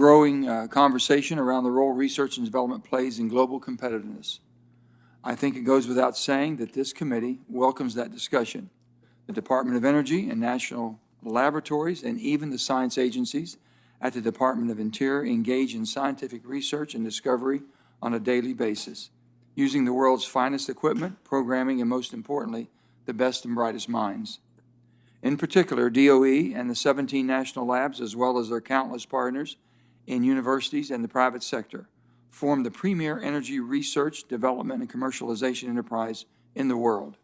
growing conversation around the role research and development plays in global competitiveness. I think it goes without saying that this committee welcomes that discussion. The Department of Energy and national laboratories and even the science agencies at the Department of Interior engage in scientific research and discovery on a daily basis, using the world's finest equipment, programming, and most importantly, the best and brightest minds. In particular, DOE and the 17 national labs, as well as their countless partners in universities and the private sector, form the premier energy research, development, and commercialization enterprise in the world.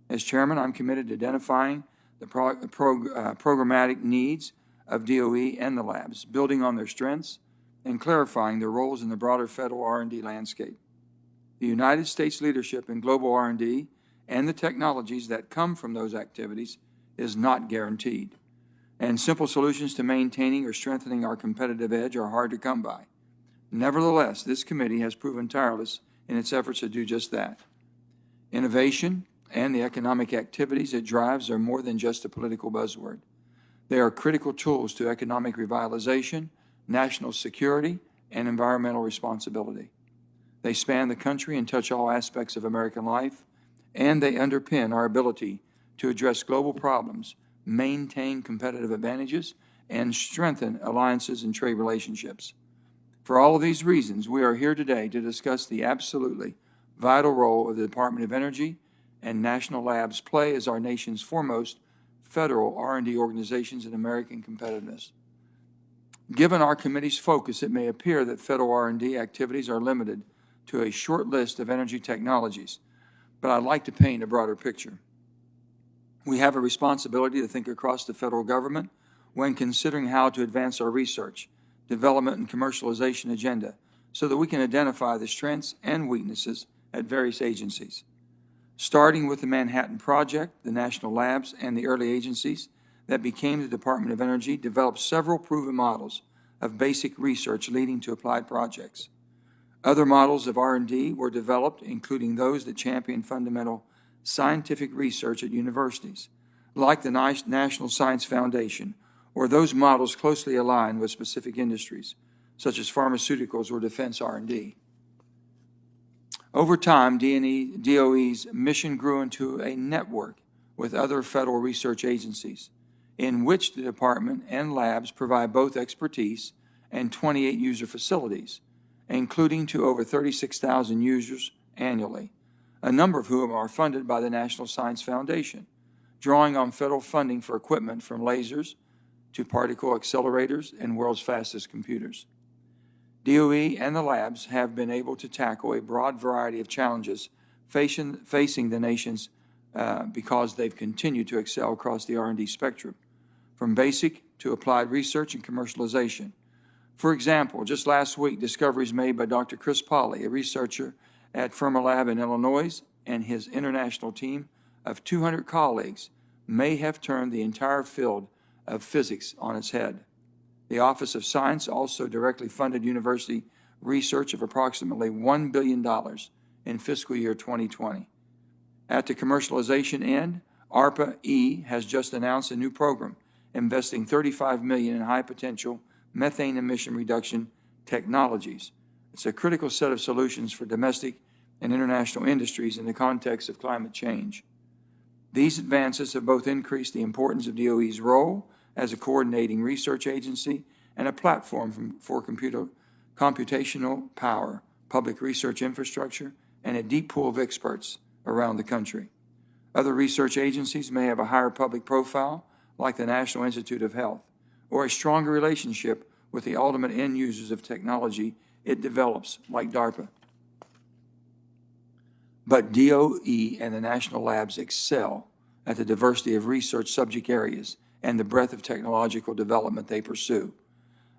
As chairman, I'm committed to identifying the programmatic needs of DOE and the labs, building on their strengths and clarifying their roles in the broader federal R&D landscape. The United States leadership in global R&D and the technologies that come from those activities is not guaranteed, and simple solutions to maintaining or strengthening our competitive edge are hard to come by. Nevertheless, this committee has proven tireless in its efforts to do just that. Innovation and the economic activities it drives are more than just a political buzzword. They are critical tools to economic revitalization, national security, and environmental responsibility. They span the country and touch all aspects of American life, and they underpin our ability to address global problems, maintain competitive advantages, and strengthen alliances and trade relationships. For all of these reasons, we are here today to discuss the absolutely vital role of the Department of Energy and national labs play as our nation's foremost federal R&D organizations in American competitiveness. Given our committee's focus, it may appear that federal R&D activities are limited to a short list of energy technologies, but I'd like to paint a broader picture. We have a responsibility to think across the federal government when considering how to advance our research, development, and commercialization agenda so that we can identify the strengths and weaknesses at various agencies. Starting with the Manhattan Project, the national labs, and the early agencies that became the Department of Energy developed several proven models of basic research leading to applied projects. Other models of R&D were developed, including those that champion fundamental scientific research at universities, like the National Science Foundation, or those models closely aligned with specific industries, such as pharmaceuticals or defense R&D. Over time, DOE's mission grew into a network with other federal research agencies, in which the department and labs provide both expertise and 28 user facilities, including to over 36,000 users annually, a number of whom are funded by the National Science Foundation, drawing on federal funding for equipment from lasers to particle accelerators and world's fastest computers. DOE and the labs have been able to tackle a broad variety of challenges facing the nations because they've continued to excel across the R&D spectrum, from basic to applied research and commercialization. For example, just last week, discoveries made by Dr. Chris Polly, a researcher at Fermilab in Illinois, and his international team of 200 colleagues may have turned the entire field of physics on its head. The Office of Science also directly funded university research of approximately $1 billion in fiscal year 2020. At the commercialization end, ARPA-E has just announced a new program investing $35 million in high-potential methane emission reduction technologies. It's a critical set of solutions for domestic and international industries in the context of climate change. These advances have both increased the importance of DOE's role as a coordinating research agency and a platform for computational power, public research infrastructure, and a deep pool of experts around the country. Other research agencies may have a higher public profile, like the National Institute of Health, or a stronger relationship with the ultimate end users of technology it develops, like DARPA. But DOE and the national labs excel at the diversity of research subject areas and the breadth of technological development they pursue.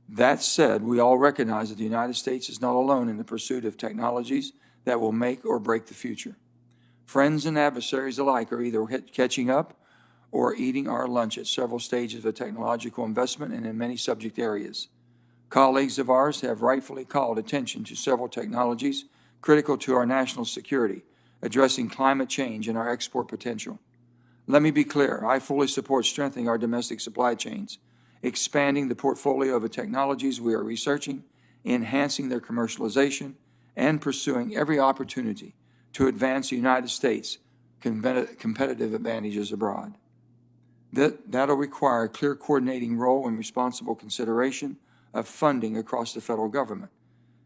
That said, we all recognize that the United States is not alone in the pursuit of technologies that will make or break the future. Friends and adversaries alike are either catching up or eating our lunch at several stages of technological investment and in many subject areas. Colleagues of ours have rightfully called attention to several technologies critical to our national security, addressing climate change and our export potential. Let me be clear, I fully support strengthening our domestic supply chains expanding the portfolio of technologies we are researching, enhancing their commercialization, and pursuing every opportunity to advance the United States' competitive advantages abroad. That'll require a clear coordinating role and responsible consideration of funding across the federal government.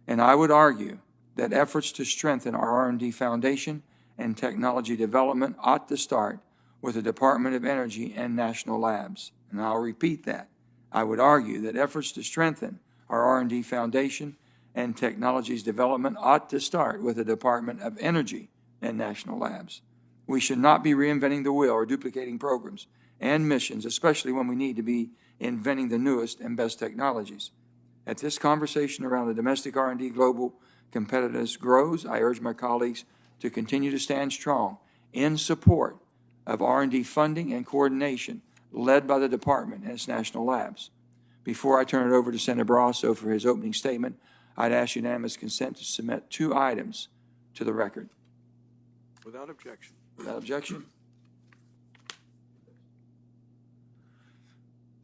And I would argue that efforts to strengthen our R&D foundation and technology development ought to start with the Department of Energy and national labs. And I'll repeat that. I would argue that efforts to strengthen our R&D foundation and technologies development ought to start with the Department of Energy and national labs. We should not be reinventing the wheel or duplicating programs and missions, especially when we need to be inventing the newest and best technologies. As this conversation around the domestic R&D global competitiveness grows, I urge my colleagues to continue to stand strong in support of R&D funding and coordination led by the department and its national labs. Before I turn it over to Senator Barrasso for his opening statement, I'd ask unanimous consent to submit 2 items to the record. Without objection. Without objection.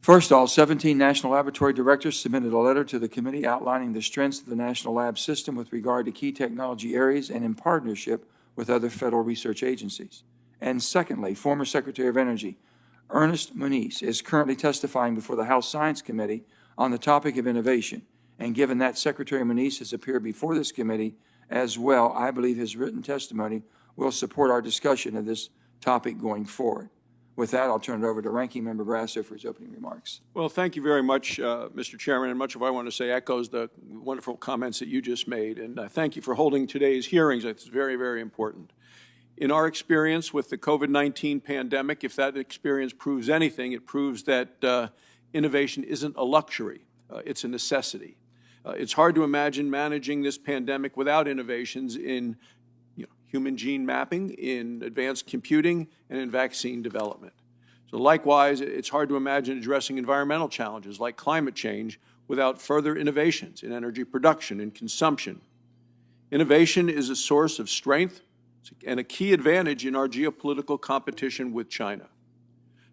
First, all 17 national laboratory directors submitted a letter to the committee outlining the strengths of the national lab system with regard to key technology areas and in partnership with other federal research agencies. And secondly, former Secretary of Energy Ernest Moniz is currently testifying before the House Science Committee on the topic of innovation. And given that Secretary Moniz has appeared before this committee as well, I believe his written testimony will support our discussion of this topic going forward. With that, I'll turn it over to Ranking Member Barrasso for his opening remarks. Well, thank you very much, Mr. Chairman, and much of what I want to say echoes the wonderful comments that you just made. And thank you for holding today's hearings. It's very, very important. In our experience with the COVID-19 pandemic, if that experience proves anything, it proves that innovation isn't a luxury. It's a necessity. It's hard to imagine managing this pandemic without innovations in human gene mapping, in advanced computing, and in vaccine development. So likewise, it's hard to imagine addressing environmental challenges like climate change without further innovations in energy production and consumption. Innovation is a source of strength and a key advantage in our geopolitical competition with China.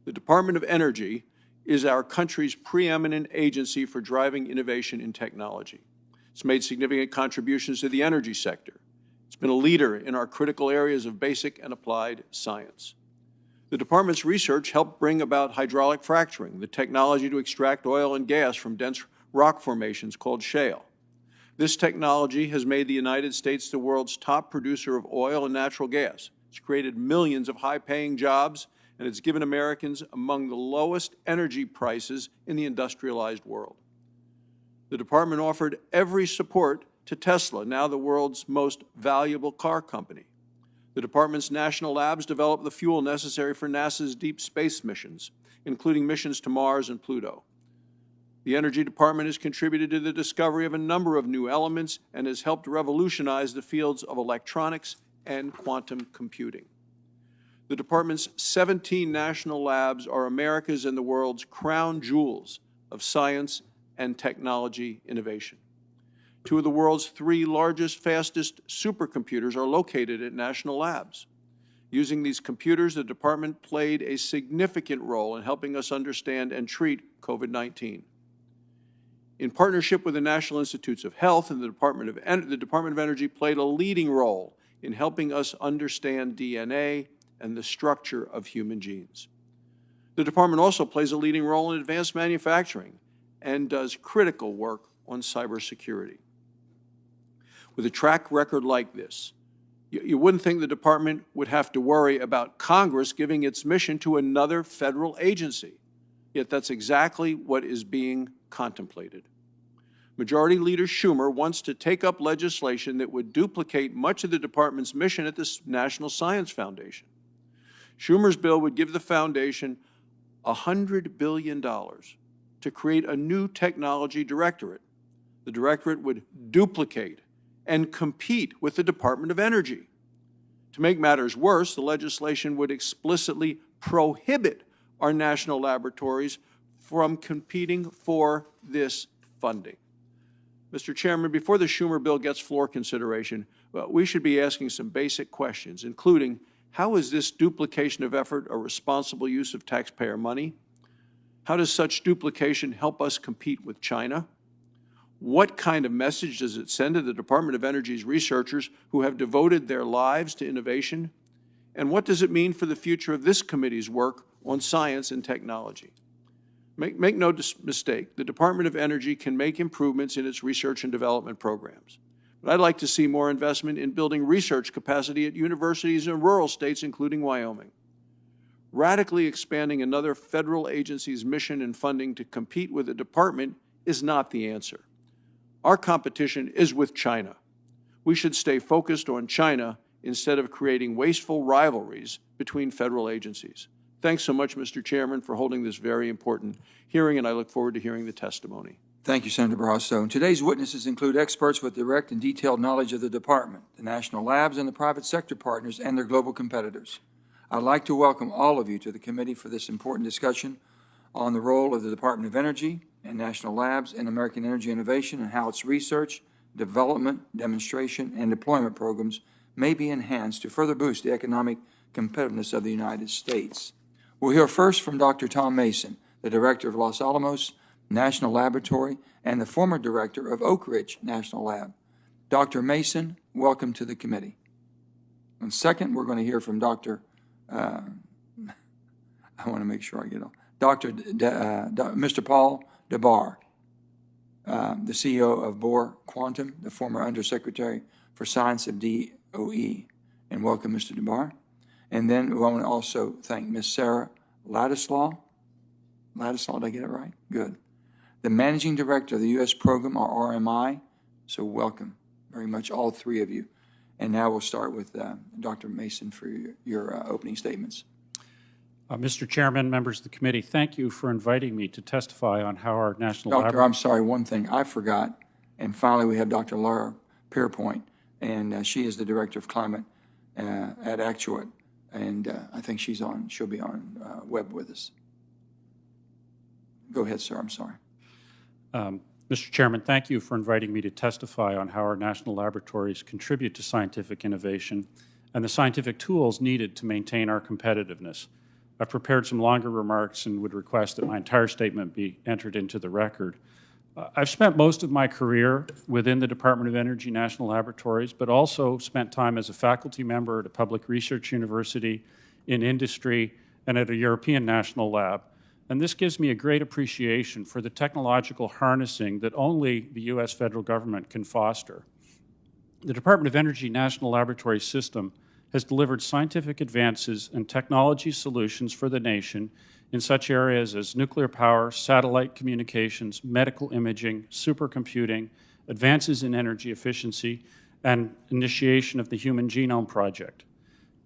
The Department of Energy is our country's preeminent agency for driving innovation in technology. It's made significant contributions to the energy sector. It's been a leader in our critical areas of basic and applied science. The department's research helped bring about hydraulic fracturing, the technology to extract oil and gas from dense rock formations called shale. This technology has made the United States the world's top producer of oil and natural gas. It's created millions of high-paying jobs, and it's given Americans among the lowest energy prices in the industrialized world. The department offered every support to Tesla, now the world's most valuable car company. The department's national labs developed the fuel necessary for NASA's deep space missions, including missions to Mars and Pluto. The Energy Department has contributed to the discovery of a number of new elements and has helped revolutionize the fields of electronics and quantum computing. The department's 17 national labs are America's and the world's crown jewels of science and technology innovation. 2 of the world's 3 largest, fastest supercomputers are located at national labs. Using these computers, the department played a significant role in helping us understand and treat COVID-19. In partnership with the National Institutes of Health and the Department of Energy played a leading role in helping us understand DNA and the structure of human genes. The department also plays a leading role in advanced manufacturing and does critical work on cybersecurity. With a track record like this, you wouldn't think the department would have to worry about Congress giving its mission to another federal agency. Yet that's exactly what is being contemplated. Majority Leader Schumer wants to take up legislation that would duplicate much of the department's mission at the National Science Foundation. Schumer's bill would give the foundation $100 billion to create a new technology directorate. The directorate would duplicate and compete with the Department of Energy. To make matters worse, the legislation would explicitly prohibit our national laboratories from competing for this funding. Mr. Chairman, before the Schumer bill gets floor consideration, we should be asking some basic questions, including, how is this duplication of effort a responsible use of taxpayer money? How does such duplication help us compete with China? What kind of message does it send to the Department of Energy's researchers who have devoted their lives to innovation? And what does it mean for the future of this committee's work on science and technology? Make no mistake, the Department of Energy can make improvements in its research and development programs. But I'd like to see more investment in building research capacity at universities in rural states, including Wyoming. Radically expanding another federal agency's mission and funding to compete with the department is not the answer. Our competition is with China. We should stay focused on China instead of creating wasteful rivalries between federal agencies. Thanks so much, Mr. Chairman, for holding this very important hearing, and I look forward to hearing the testimony. Thank you, Senator Barrasso. And today's witnesses include experts with direct and detailed knowledge of the department, the national labs, and the private sector partners and their global competitors. I'd like to welcome all of you to the committee for this important discussion on the role of the Department of Energy and national labs in American Energy Innovation and how its research, development, demonstration, and deployment programs may be enhanced to further boost the economic competitiveness of the United States. We'll hear first from Dr. Tom Mason, the director of Los Alamos National Laboratory and the former director of Oak Ridge National Lab. Dr. Mason, welcome to the committee. And second, we're going to hear from I want to make sure I get on, Mr. Paul DeBar, the CEO of Bohr Quantum, the former Undersecretary for Science of DOE. And welcome, Mr. DeBar. And then we want to also thank Ms. Sarah Ladislaw. Ladislaw, did I get it right? Good. The Managing Director of the U.S. Program, or RMI. So welcome very much, all three of you. And now we'll start with Dr. Mason for your opening statements. Mr. Chairman, members of the committee, thank you for inviting me to testify on how our national Doctor, I'm sorry, one thing I forgot. And finally, we have Dr. Laura Pierpoint, and she is the Director of Climate at Actuate. And I think she'll be on web with us. Go ahead, sir, I'm sorry. Mr. Chairman, thank you for inviting me to testify on how our national laboratories contribute to scientific innovation and the scientific tools needed to maintain our competitiveness. I've prepared some longer remarks and would request that my entire statement be entered into the record. I've spent most of my career within the Department of Energy National Laboratories, but also spent time as a faculty member at a public research university, in industry, and at a European national lab. And this gives me a great appreciation for the technological harnessing that only the U.S. federal government can foster. The Department of Energy National Laboratory System has delivered scientific advances and technology solutions for the nation in such areas as nuclear power, satellite communications, medical imaging, supercomputing, advances in energy efficiency, and initiation of the Human Genome Project.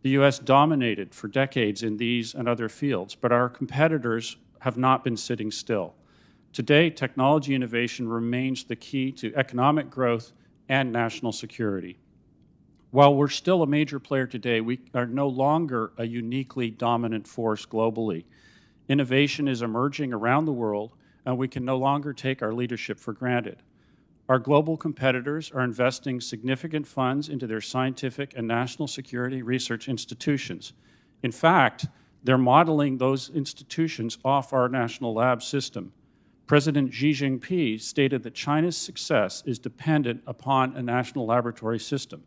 The U.S. dominated for decades in these and other fields, but our competitors have not been sitting still. Today, technology innovation remains the key to economic growth and national security. While we're still a major player today, we are no longer a uniquely dominant force globally. Innovation is emerging around the world, and we can no longer take our leadership for granted. Our global competitors are investing significant funds into their scientific and national security research institutions. In fact, they're modeling those institutions off our national lab system. President Xi Jinping stated that China's success is dependent upon a national laboratory system.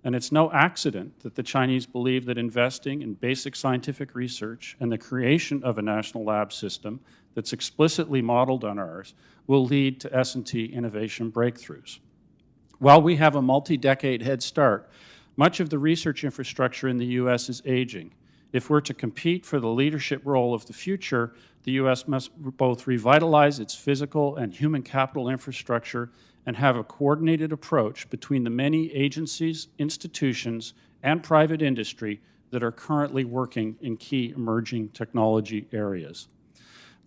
And it's no accident that the Chinese believe that investing in basic scientific research and the creation of a national lab system that's explicitly modeled on ours will lead to S&T innovation breakthroughs. While we have a multi-decade head start, much of the research infrastructure in the U.S. is aging. If we're to compete for the leadership role of the future, the U.S. must both revitalize its physical and human capital infrastructure and have a coordinated approach between the many agencies, institutions, and private industry that are currently working in key emerging technology areas.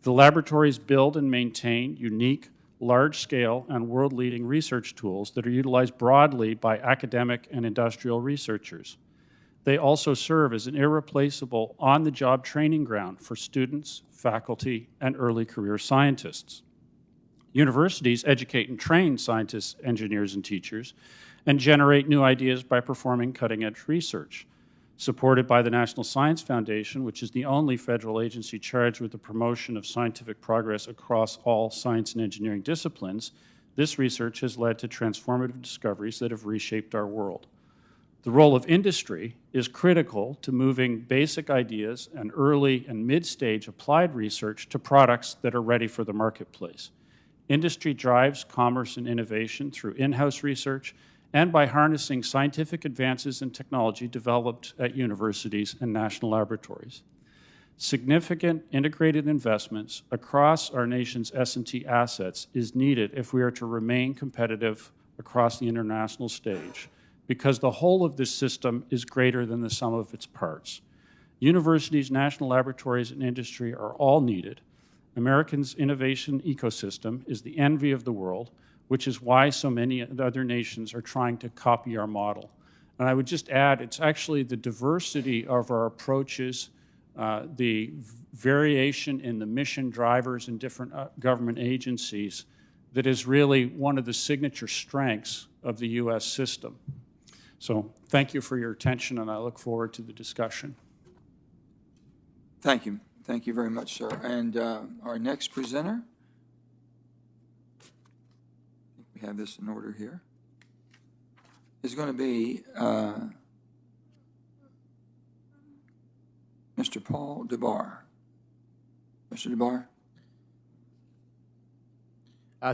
The laboratories build and maintain unique, large-scale, and world-leading research tools that are utilized broadly by academic and industrial researchers. They also serve as an irreplaceable on-the-job training ground for students, faculty, and early career scientists. Universities educate and train scientists, engineers, and teachers, and generate new ideas by performing cutting-edge research. supported by the National Science Foundation, which is the only federal agency charged with the promotion of scientific progress across all science and engineering disciplines. This research has led to transformative discoveries that have reshaped our world. The role of industry is critical to moving basic ideas and early and mid-stage applied research to products that are ready for the marketplace. Industry drives commerce and innovation through in-house research and by harnessing scientific advances in technology developed at universities and national laboratories. Significant integrated investments across our nation's S&T assets is needed if we are to remain competitive across the international stage, because the whole of this system is greater than the sum of its parts. Universities, national laboratories, and industry are all needed. America's innovation ecosystem is the envy of the world, which is why so many other nations are trying to copy our model. And I would just add, it's actually the diversity of our approaches, the variation in the mission drivers in different government agencies that is really one of the signature strengths of the U.S. system. So thank you for your attention, and I look forward to the discussion. Thank you. Thank you very much, sir. And our next presenter, we have this in order here, is going to be Mr. Paul DeBar. Mr. DeBar.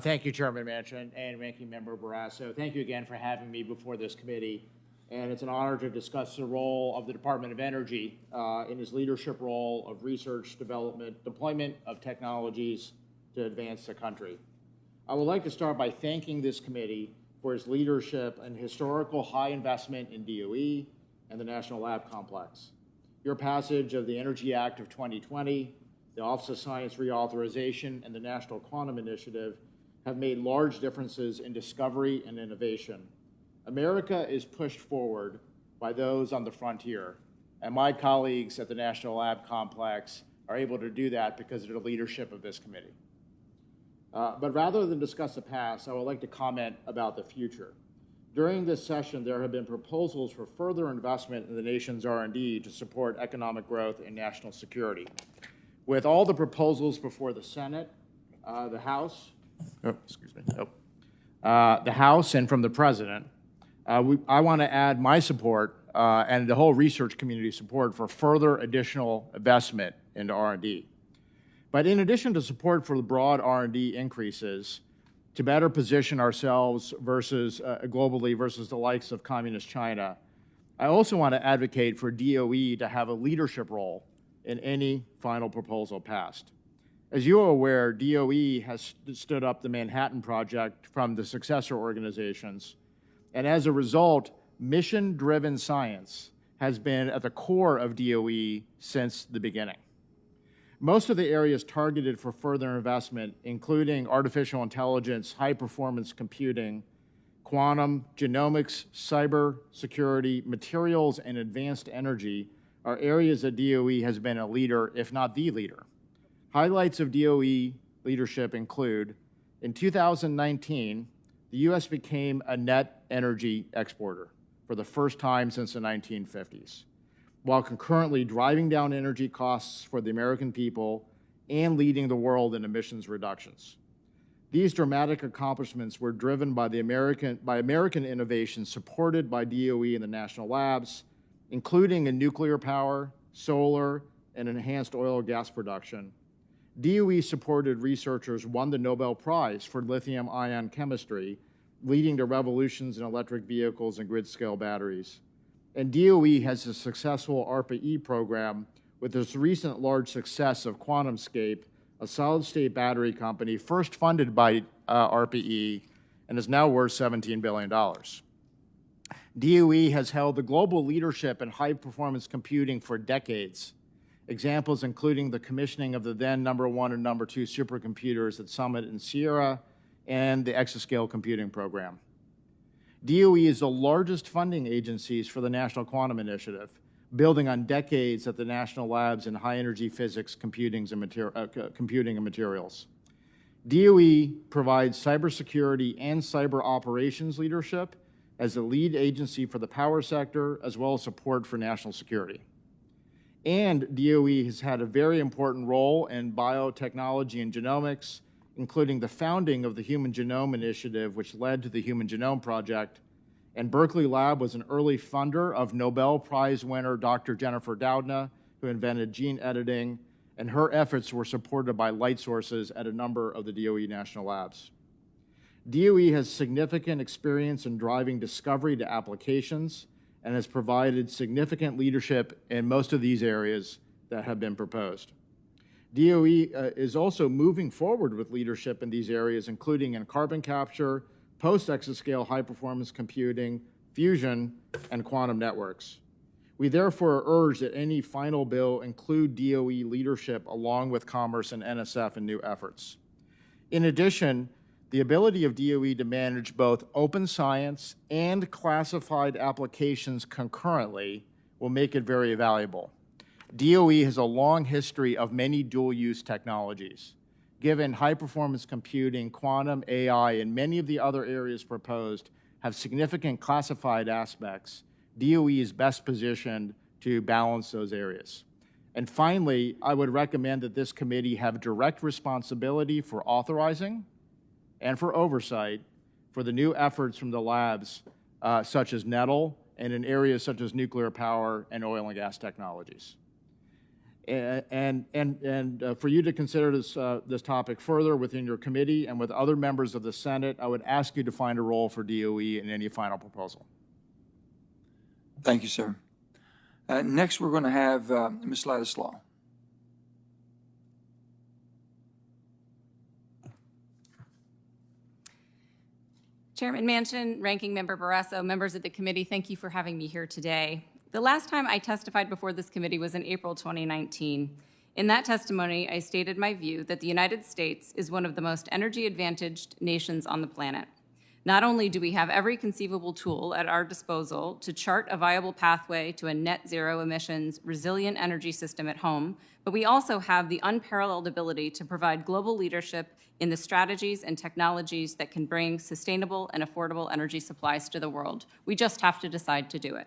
Thank you, Chairman Manchin and Ranking Member Barrasso. Thank you again for having me before this committee. And it's an honor to discuss the role of the Department of Energy in its leadership role of research, development, deployment of technologies to advance the country. I would like to start by thanking this committee for its leadership and historical high investment in DOE and the National Lab Complex. Your passage of the Energy Act of 2020, the Office of Science Reauthorization, and the National Quantum Initiative have made large differences in discovery and innovation. America is pushed forward by those on the frontier, and my colleagues at the National Lab Complex are able to do that because of the leadership of this committee. But rather than discuss the past, I would like to comment about the future. During this session, there have been proposals for further investment in the nation's R&D to support economic growth and national security. With all the proposals before the Senate, the House, the House and from the President, I want to add my support and the whole research community support for further additional investment into R&D. But in addition to support for the broad R&D increases, to better position ourselves globally versus the likes of communist China, I also want to advocate for DOE to have a leadership role in any final proposal passed. As you are aware, DOE has stood up the Manhattan Project from the successor organizations, and as a result, mission-driven science has been at the core of DOE since the beginning. Most of the areas targeted for further investment, including artificial intelligence, high-performance computing, quantum, genomics, cyber security, materials, and advanced energy, are areas that DOE has been a leader, if not the leader. Highlights of DOE leadership include, in 2019, the U.S. became a net energy exporter for the first time since the 1950s, while concurrently driving down energy costs for the American people and leading the world in emissions reductions. These dramatic accomplishments were driven by American innovation supported by DOE and the national labs, including in nuclear power, solar, and enhanced oil and gas production. DOE-supported researchers won the Nobel Prize for lithium-ion chemistry, leading to revolutions in electric vehicles and grid-scale batteries. And DOE has a successful ARPA-E program with its recent large success of QuantumScape, a solid-state battery company first funded by ARPA-E and is now worth $17 billion. DOE has held the global leadership in high-performance computing for decades. Examples including the commissioning of the then #1 and #2 supercomputers at Summit and Sierra, and the exascale computing program. DOE is the largest funding agencies for the National Quantum Initiative, building on decades at the national labs in high-energy physics, computing and materials. DOE provides cybersecurity and cyber operations leadership, as the lead agency for the power sector, as well as support for national security. And DOE has had a very important role in biotechnology and genomics, including the founding of the Human Genome Initiative, which led to the Human Genome Project. And Berkeley Lab was an early funder of Nobel Prize winner Dr. Jennifer Doudna, who invented gene editing, and her efforts were supported by light sources at a number of the DOE national labs. DOE has significant experience in driving discovery to applications and has provided significant leadership in most of these areas that have been proposed. DOE is also moving forward with leadership in these areas, including in carbon capture, post-exascale high-performance computing, fusion, and quantum networks. We therefore urge that any final bill include DOE leadership along with Commerce and NSF in new efforts. In addition, the ability of DOE to manage both open science and classified applications concurrently will make it very valuable. DOE has a long history of many dual-use technologies. Given high-performance computing, quantum, AI, and many of the other areas proposed have significant classified aspects, DOE is best positioned to balance those areas. And finally, I would recommend that this committee have direct responsibility for authorizing and for oversight for the new efforts from the labs such as NETL and in areas such as nuclear power and oil and gas technologies. And for you to consider this topic further within your committee and with other members of the Senate, I would ask you to find a role for DOE in any final proposal. Thank you, sir. Next, we're going to have Ms. Ladislaw. Chairman Manchin, Ranking Member Barrasso, members of the committee, thank you for having me here today. The last time I testified before this committee was in April 2019. In that testimony, I stated my view that the United States is one of the most energy-advantaged nations on the planet. Not only do we have every conceivable tool at our disposal to chart a viable pathway to a net zero emissions, resilient energy system at home, but we also have the unparalleled ability to provide global leadership in the strategies and technologies that can bring sustainable and affordable energy supplies to the world. We just have to decide to do it.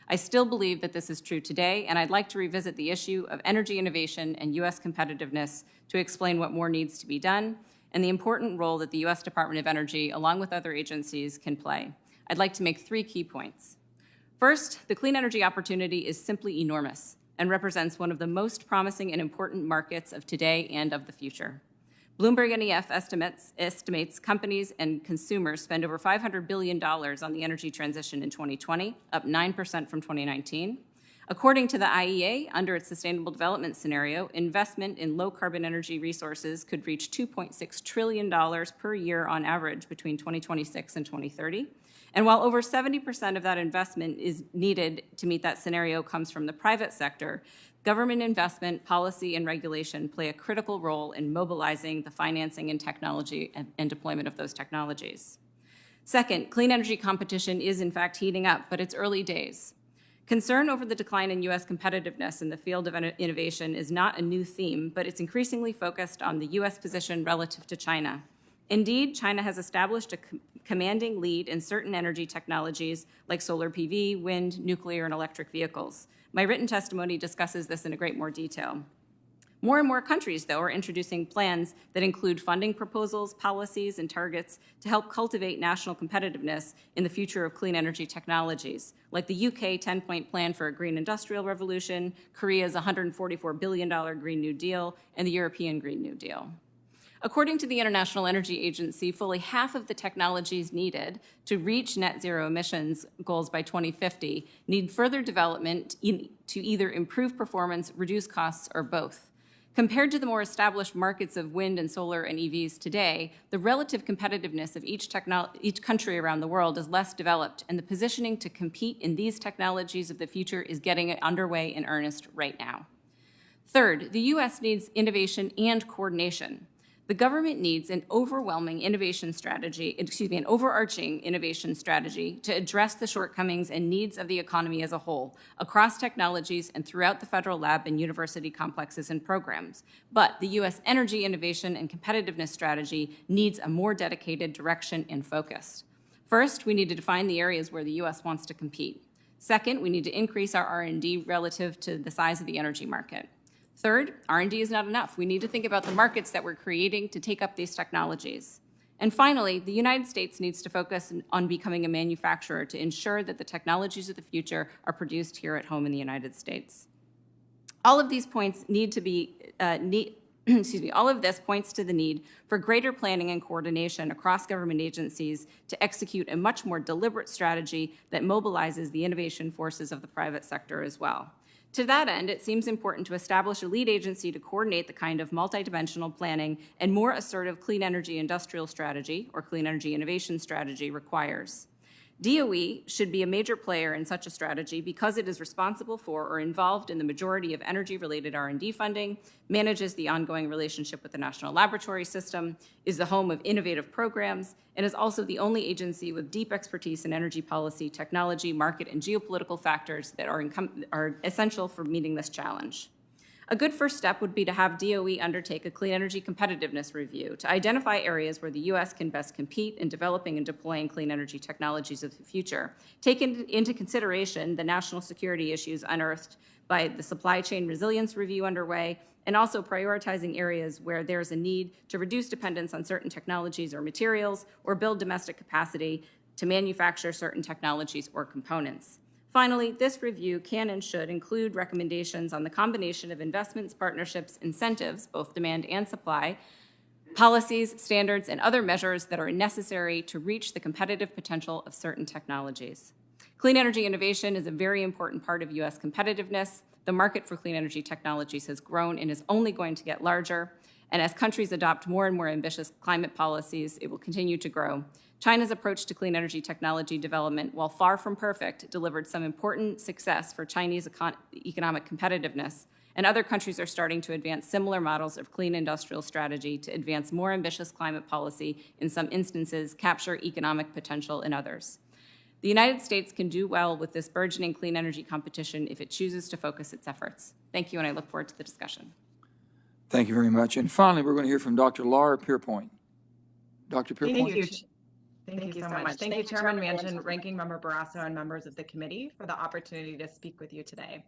I still believe that this is true today, and I'd like to revisit the issue of energy innovation and U.S. competitiveness to explain what more needs to be done and the important role that the U.S. Department of Energy, along with other agencies, can play. I'd like to make 3 key points. First, the clean energy opportunity is simply enormous and represents one of the most promising and important markets of today and of the future. Bloomberg NEF estimates companies and consumers spend over $500 billion on the energy transition in 2020, up 9% from 2019. According to the IEA, under its Sustainable Development Scenario, investment in low-carbon energy resources could reach $2.6 trillion per year on average between 2026 and 2030. And while over 70% of that investment is needed to meet that scenario comes from the private sector, government investment, policy, and regulation play a critical role in mobilizing the financing and technology and deployment of those technologies. Second, clean energy competition is in fact heating up, but it's early days. Concern over the decline in U.S. competitiveness in the field of innovation is not a new theme, but it's increasingly focused on the U.S. position relative to China. Indeed, China has established a commanding lead in certain energy technologies like solar PV, wind, nuclear, and electric vehicles. My written testimony discusses this in a great more detail. More and more countries, though, are introducing plans that include funding proposals, policies, and targets to help cultivate national competitiveness in the future of clean energy technologies, like the UK 10-point plan for a green industrial revolution, Korea's $144 billion Green New Deal, and the European Green New Deal. According to the International Energy Agency, fully half of the technologies needed to reach net zero emissions goals by 2050 need further development to either improve performance, reduce costs, or both. Compared to the more established markets of wind and solar and EVs today, the relative competitiveness of each country around the world is less developed, and the positioning to compete in these technologies of the future is getting underway in earnest right now. Third, the U.S. needs innovation and coordination. The government needs an overarching innovation strategy to address the shortcomings and needs of the economy as a whole, across technologies and throughout the federal lab and university complexes and programs. But the U.S. energy innovation and competitiveness strategy needs a more dedicated direction and focus. First, we need to define the areas where the U.S. wants to compete. Second, we need to increase our R&D relative to the size of the energy market. Third, R&D is not enough. We need to think about the markets that we're creating to take up these technologies. And finally, the United States needs to focus on becoming a manufacturer to ensure that the technologies of the future are produced here at home in the United States. All of these points need to be, all of this points to the need for greater planning and coordination across government agencies to execute a much more deliberate strategy that mobilizes the innovation forces of the private sector as well. To that end, it seems important to establish a lead agency to coordinate the kind of multidimensional planning and more assertive clean energy industrial strategy, or clean energy innovation strategy, requires. DOE should be a major player in such a strategy because it is responsible for or involved in the majority of energy-related R&D funding, manages the ongoing relationship with the National Laboratory System, is the home of innovative programs, and is also the only agency with deep expertise in energy policy, technology, market, and geopolitical factors that are essential for meeting this challenge. A good first step would be to have DOE undertake a clean energy competitiveness review to identify areas where the U.S. can best compete in developing and deploying clean energy technologies of the future, taking into consideration the national security issues unearthed by the supply chain resilience review underway, and also prioritizing areas where there's a need to reduce dependence on certain technologies or materials or build domestic capacity to manufacture certain technologies or components. Finally, this review can and should include recommendations on the combination of investments, partnerships, incentives, both demand and supply, policies, standards, and other measures that are necessary to reach the competitive potential of certain technologies. Clean energy innovation is a very important part of U.S. competitiveness. The market for clean energy technologies has grown and is only going to get larger. And as countries adopt more and more ambitious climate policies, it will continue to grow. China's approach to clean energy technology development, while far from perfect, delivered some important success for Chinese economic competitiveness, and other countries are starting to advance similar models of clean industrial strategy to advance more ambitious climate policy in some instances, capture economic potential in others. The United States can do well with this burgeoning clean energy competition if it chooses to focus its efforts. Thank you, and I look forward to the discussion. Thank you very much. And finally, we're going to hear from Dr. Laura Pierpoint. Dr. Pierpoint? Thank you so much. Thank you, Chairman Manchin, Ranking Member Barrasso, and members of the committee for the opportunity to speak with you today.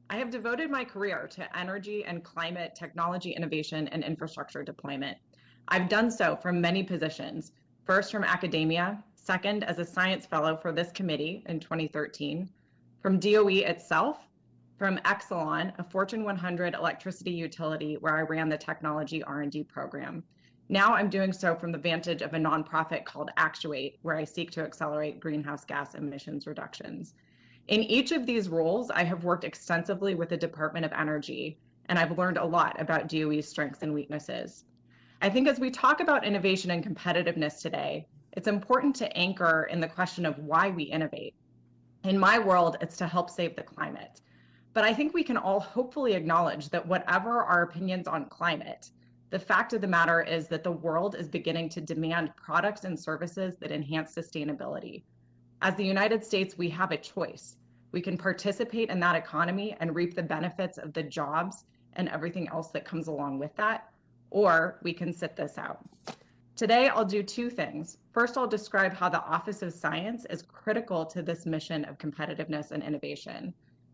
I have devoted my career to energy and climate technology innovation and infrastructure deployment. I've done so from many positions, first from academia, second as a science fellow for this committee in 2013, from DOE itself, from Exelon, a Fortune 100 electricity utility where I ran the technology R&D program. Now I'm doing so from the vantage of a nonprofit called Actuate, where I seek to accelerate greenhouse gas emissions reductions. In each of these roles, I have worked extensively with the Department of Energy, and I've learned a lot about DOE's strengths and weaknesses. I think as we talk about innovation and competitiveness today, it's important to anchor in the question of why we innovate. In my world, it's to help save the climate. But I think we can all hopefully acknowledge that whatever our opinions on climate, the fact of the matter is that the world is beginning to demand products and services that enhance sustainability. As the United States, we have a choice. We can participate in that economy and reap the benefits of the jobs and everything else that comes along with that, or we can sit this out. Today, I'll do two things. First, I'll describe how the Office of Science is critical to this mission of competitiveness and innovation.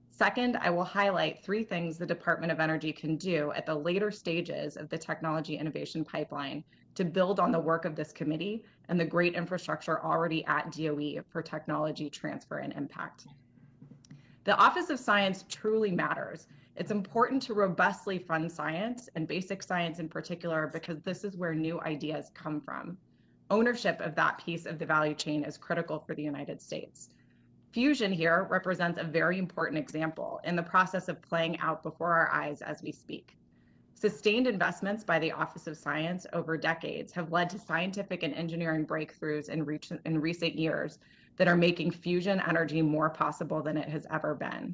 Second, I will highlight three things the Department of Energy can do at the later stages of the technology innovation pipeline to build on the work of this committee and the great infrastructure already at DOE for technology transfer and impact. The Office of Science truly matters. It's important to robustly fund science, and basic science in particular, because this is where new ideas come from. Ownership of that piece of the value chain is critical for the United States. Fusion here represents a very important example in the process of playing out before our eyes as we speak. Sustained investments by the Office of Science over decades have led to scientific and engineering breakthroughs in recent years that are making fusion energy more possible than it has ever been.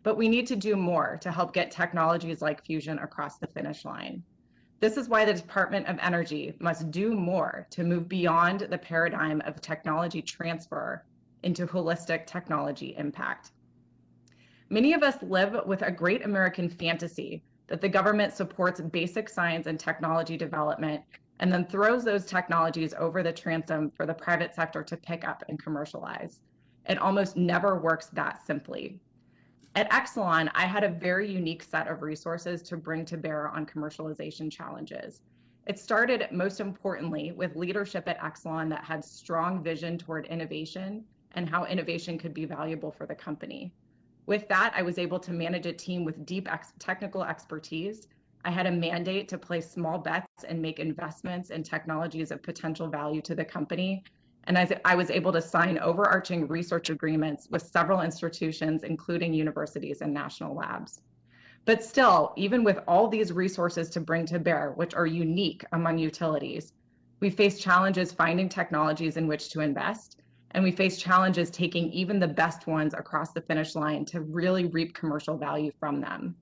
But we need to do more to help get technologies like fusion across the finish line. This is why the Department of Energy must do more to move beyond the paradigm of technology transfer into holistic technology impact. Many of us live with a great American fantasy that the government supports basic science and technology development and then throws those technologies over the transom for the private sector to pick up and commercialize. It almost never works that simply. At Exelon, I had a very unique set of resources to bring to bear on commercialization challenges. It started, most importantly, with leadership at Exelon that had strong vision toward innovation and how innovation could be valuable for the company. With that, I was able to manage a team with deep technical expertise. I had a mandate to place small bets and make investments in technologies of potential value to the company. And I was able to sign overarching research agreements with several institutions, including universities and national labs. But still, even with all these resources to bring to bear, which are unique among utilities, we face challenges finding technologies in which to invest, and we face challenges taking even the best ones across the finish line to really reap commercial value from them.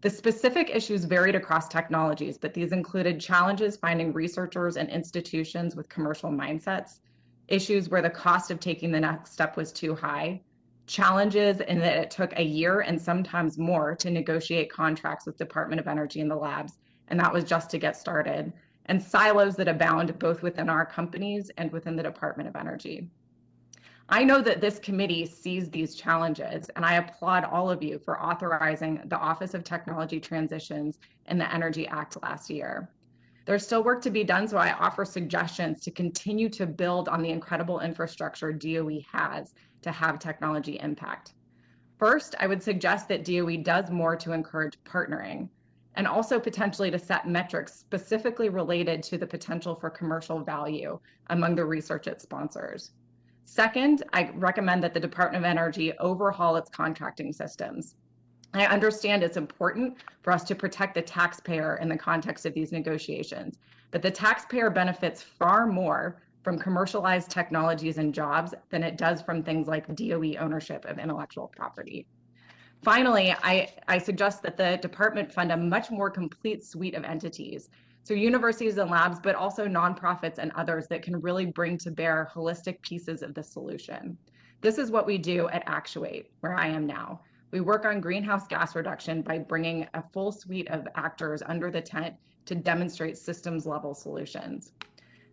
The specific issues varied across technologies, but these included challenges finding researchers and institutions with commercial mindsets, issues where the cost of taking the next step was too high, challenges in that it took a year and sometimes more to negotiate contracts with Department of Energy and the labs, and that was just to get started, and silos that abound both within our companies and within the Department of Energy. I know that this committee sees these challenges, and I applaud all of you for authorizing the Office of Technology Transitions in the Energy Act last year. There's still work to be done, so I offer suggestions to continue to build on the incredible infrastructure DOE has to have technology impact. First, I would suggest that DOE does more to encourage partnering and also potentially to set metrics specifically related to the potential for commercial value among the research it sponsors. Second, I recommend that the Department of Energy overhaul its contracting systems. I understand it's important for us to protect the taxpayer in the context of these negotiations, but the taxpayer benefits far more from commercialized technologies and jobs than it does from things like DOE ownership of intellectual property. Finally, I suggest that the department fund a much more complete suite of entities, so universities and labs, but also nonprofits and others that can really bring to bear holistic pieces of the solution. This is what we do at Actuate, where I am now. We work on greenhouse gas reduction by bringing a full suite of actors under the tent to demonstrate systems level solutions.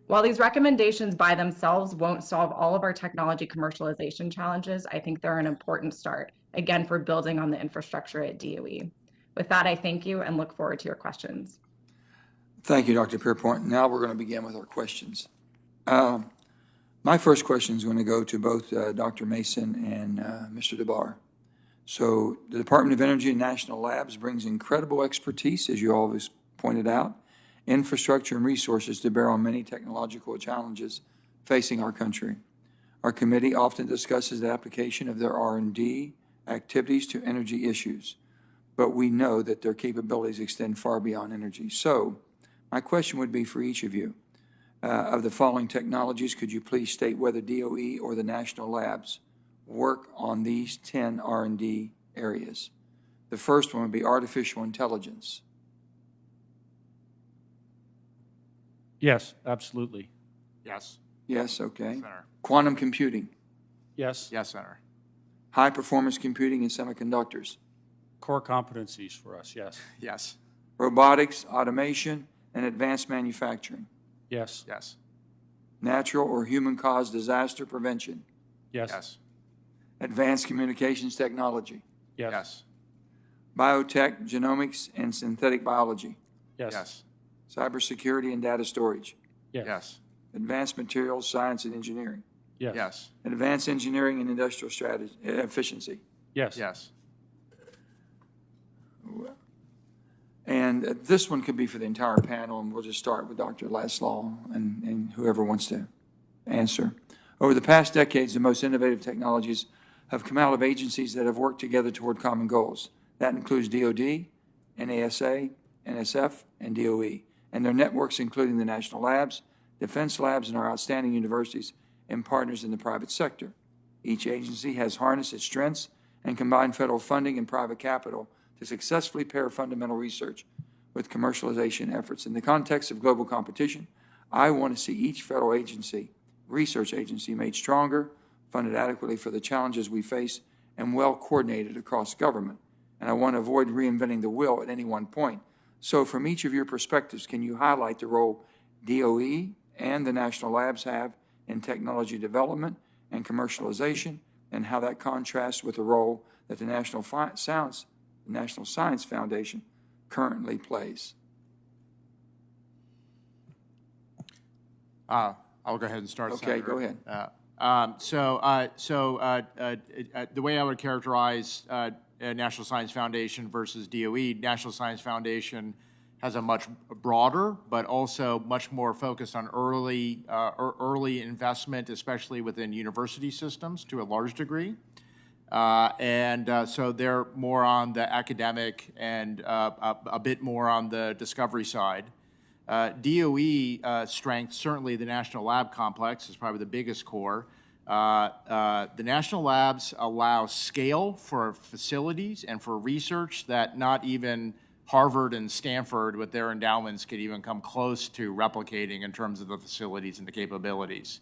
While these recommendations by themselves won't solve all of our technology commercialization challenges, I think they're an important start, again, for building on the infrastructure at DOE. With that, I thank you and look forward to your questions. Thank you, Dr. Pierpoint. Now we're going to begin with our questions. My first question is going to go to both Dr. Mason and Mr. DeBar. So the Department of Energy and National Labs brings incredible expertise, as you always pointed out, infrastructure and resources to bear on many technological challenges facing our country. Our committee often discusses the application of their R&D activities to energy issues, but we know that their capabilities extend far beyond energy. So my question would be for each of you. Of the following technologies, could you please state whether DOE or the national labs work on these 10 R&D areas? The first one would be artificial intelligence. Yes, absolutely. Yes. Yes, okay. Senator. Quantum computing, Yes. Yes, Senator. high-performance computing and semiconductors, Core competencies for us, yes. Yes. robotics, automation, and advanced manufacturing, Yes. Yes. natural or human-caused disaster prevention, Yes. Yes. advanced communications technology, Yes. Yes. biotech, genomics, and synthetic biology, Yes. Yes. cybersecurity and data storage, Yes. Yes. advanced materials science and engineering, Yes. Yes. advanced engineering and industrial strategy, efficiency. Yes. Yes. And this one could be for the entire panel, and we'll just start with Dr. Laszlo and whoever wants to answer. Over the past decades, the most innovative technologies have come out of agencies that have worked together toward common goals. That includes DOD, NASA, NSF, and DOE, and their networks including the national labs, defense labs, and our outstanding universities and partners in the private sector. Each agency has harnessed its strengths and combined federal funding and private capital to successfully pair fundamental research with commercialization efforts. In the context of global competition, I want to see each federal agency, research agency, made stronger, funded adequately for the challenges we face, and well coordinated across government. And I want to avoid reinventing the wheel at any one point. So from each of your perspectives, can you highlight the role DOE and the national labs have in technology development and commercialization, and how that contrasts with the role that the National Science Foundation currently plays. I'll go ahead and start. Okay, Senator. go ahead. The way I would characterize National Science Foundation versus DOE, National Science Foundation has a much broader, but also much more focused on early investment, especially within university systems to a large degree. So they're more on the academic and a bit more on the discovery side. DOE strength, certainly the National Lab Complex is probably the biggest core. The National Labs allow scale for facilities and for research that not even Harvard and Stanford with their endowments could even come close to replicating in terms of the facilities and the capabilities.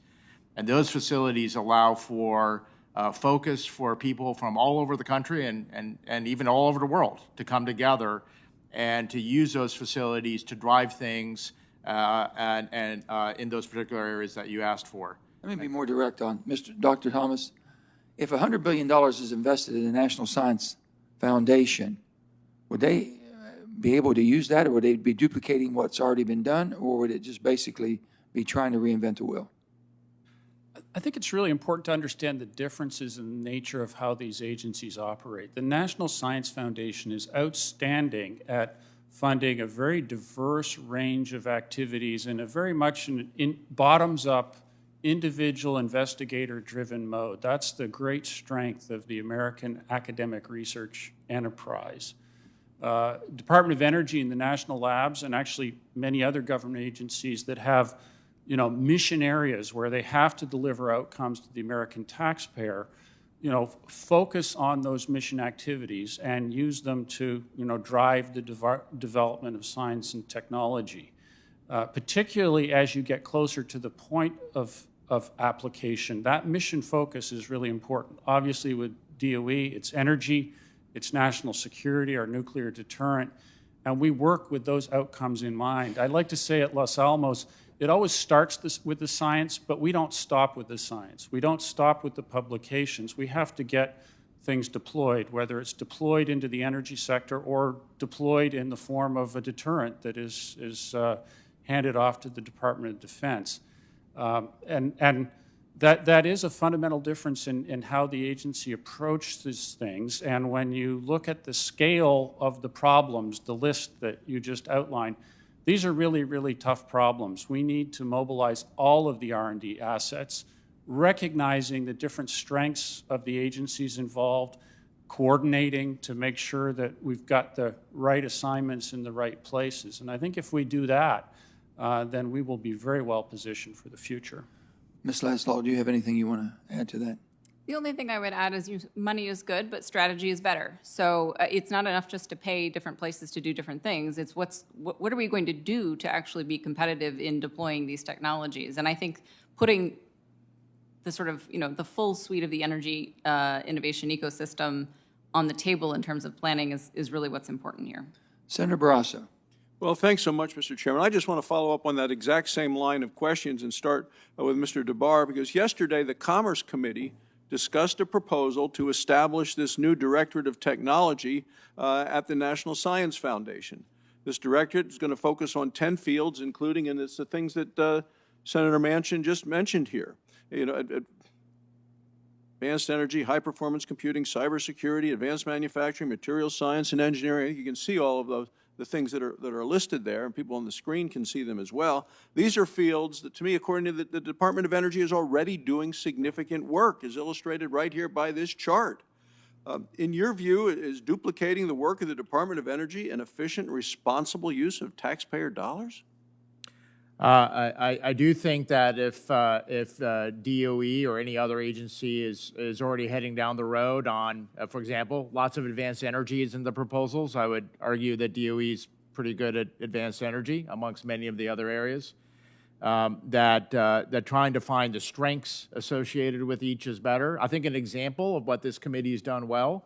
And those facilities allow for focus for people from all over the country and even all over the world to come together and to use those facilities to drive things in those particular areas that you asked for. Let me be more direct on Dr. Thomas. If $100 billion is invested in the National Science Foundation, would they be able to use that, or would they be duplicating what's already been done, or would it just basically be trying to reinvent the wheel? I think it's really important to understand the differences in the nature of how these agencies operate. The National Science Foundation is outstanding at funding a very diverse range of activities in a very much bottoms-up, individual investigator-driven mode. That's the great strength of the American academic research enterprise. Department of Energy and the national labs, and actually many other government agencies that have mission areas where they have to deliver outcomes to the American taxpayer, focus on those mission activities and use them to, drive the development of science and technology. Particularly as you get closer to the point of application, that mission focus is really important. Obviously with DOE, it's energy, it's national security, our nuclear deterrent, and we work with those outcomes in mind. I like to say at Los Alamos, it always starts with the science, but we don't stop with the science. We don't stop with the publications. We have to get things deployed, whether it's deployed into the energy sector or deployed in the form of a deterrent that is handed off to the Department of Defense. And that is a fundamental difference in how the agency approaches things. And when you look at the scale of the problems, the list that you just outlined, these are really, really tough problems. We need to mobilize all of the R&D assets, recognizing the different strengths of the agencies involved, coordinating to make sure that we've got the right assignments in the right places. And I think if we do that, then we will be very well positioned for the future. Ms. Laszlo, do you have anything you want to add to that? The only thing I would add is money is good, but strategy is better. So it's not enough just to pay different places to do different things. It's what are we going to do to actually be competitive in deploying these technologies? And I think putting the sort of, the full suite of the energy innovation ecosystem on the table in terms of planning is really what's important here. Senator Barrasso. Well, thanks so much, Mr. Chairman. I just want to follow up on that exact same line of questions and start with Mr. DeBar, because yesterday the Commerce Committee discussed a proposal to establish this new Directorate of Technology at the National Science Foundation. This directorate is going to focus on 10 fields, including, and it's the things that Senator Manchin just mentioned here. Advanced energy, high-performance computing, cybersecurity, advanced manufacturing, materials science, and engineering. You can see all of the things that are listed there, and people on the screen can see them as well. These are fields that, to me, according to the Department of Energy, is already doing significant work, as illustrated right here by this chart. In your view, is duplicating the work of the Department of Energy an efficient, responsible use of taxpayer dollars? I do think that if DOE or any other agency is already heading down the road on, for example, lots of advanced energy is in the proposals, I would argue that DOE is pretty good at advanced energy amongst many of the other areas. That trying to find the strengths associated with each is better. I think an example of what this committee has done well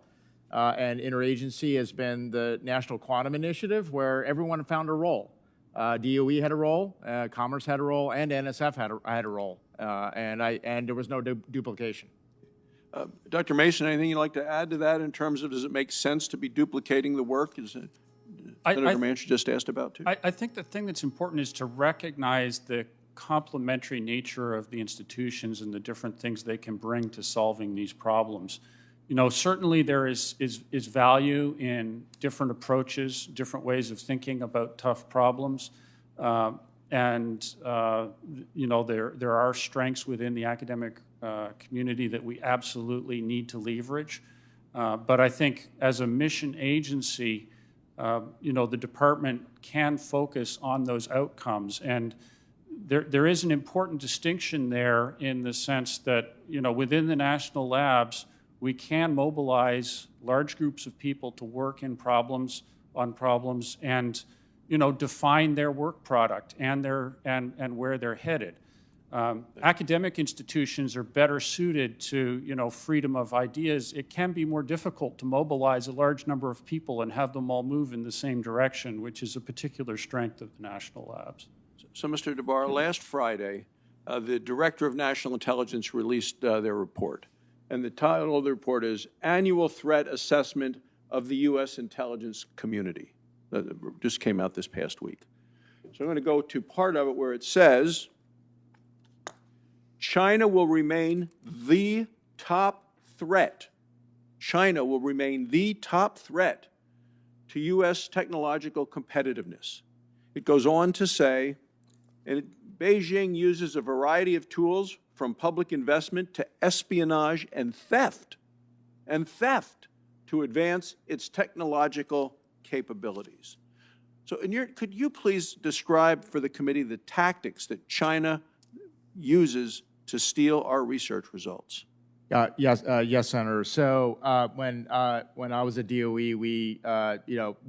and interagency has been the National Quantum Initiative, where everyone found a role. DOE had a role, Commerce had a role, and NSF had a role, and there was no duplication. Dr. Mason, anything you'd like to add to that in terms of does it make sense to be duplicating the work? Is it Senator Manchin just asked about too? I think the thing that's important is to recognize the complementary nature of the institutions and the different things they can bring to solving these problems. You know, certainly there is value in different approaches, different ways of thinking about tough problems. You know, there are strengths within the academic community that we absolutely need to leverage. But I think as a mission agency, you know, the department can focus on those outcomes. And there is an important distinction there in the sense that, you know, within the national labs, we can mobilize large groups of people to work on problems and, you know, define their work product and where they're headed. Academic institutions are better suited to, you know, freedom of ideas. It can be more difficult to mobilize a large number of people and have them all move in the same direction, which is a particular strength of the national labs. So, Mr. DeBar, last Friday, the Director of National Intelligence released their report. And the title of the report is Annual Threat Assessment of the U.S. Intelligence Community. That just came out this past week. So I'm going to go to part of it where it says, China will remain the top threat. China will remain the top threat to U.S. technological competitiveness. It goes on to say, and Beijing uses a variety of tools from public investment to espionage and theft to advance its technological capabilities. So could you please describe for the committee the tactics that China uses to steal our research results? Yes, Senator. So when I was at DOE, we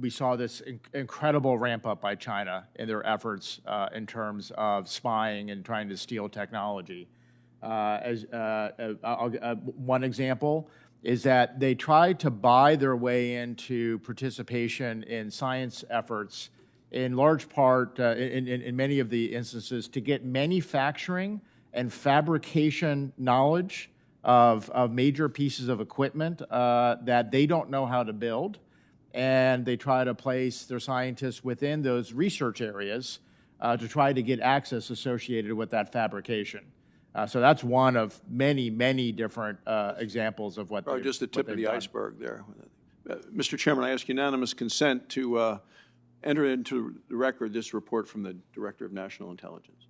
saw this incredible ramp up by China in their efforts in terms of spying and trying to steal technology. One example is that they tried to buy their way into participation in science efforts, in large part, in many of the instances, to get manufacturing and fabrication knowledge of major pieces of equipment that they don't know how to build, and they try to place their scientists within those research areas to try to get access associated with that fabrication. So that's one of many, many different examples of what Probably just the tip of the iceberg there. Mr. Chairman, I ask unanimous consent to enter into the record this report from the Director of National Intelligence.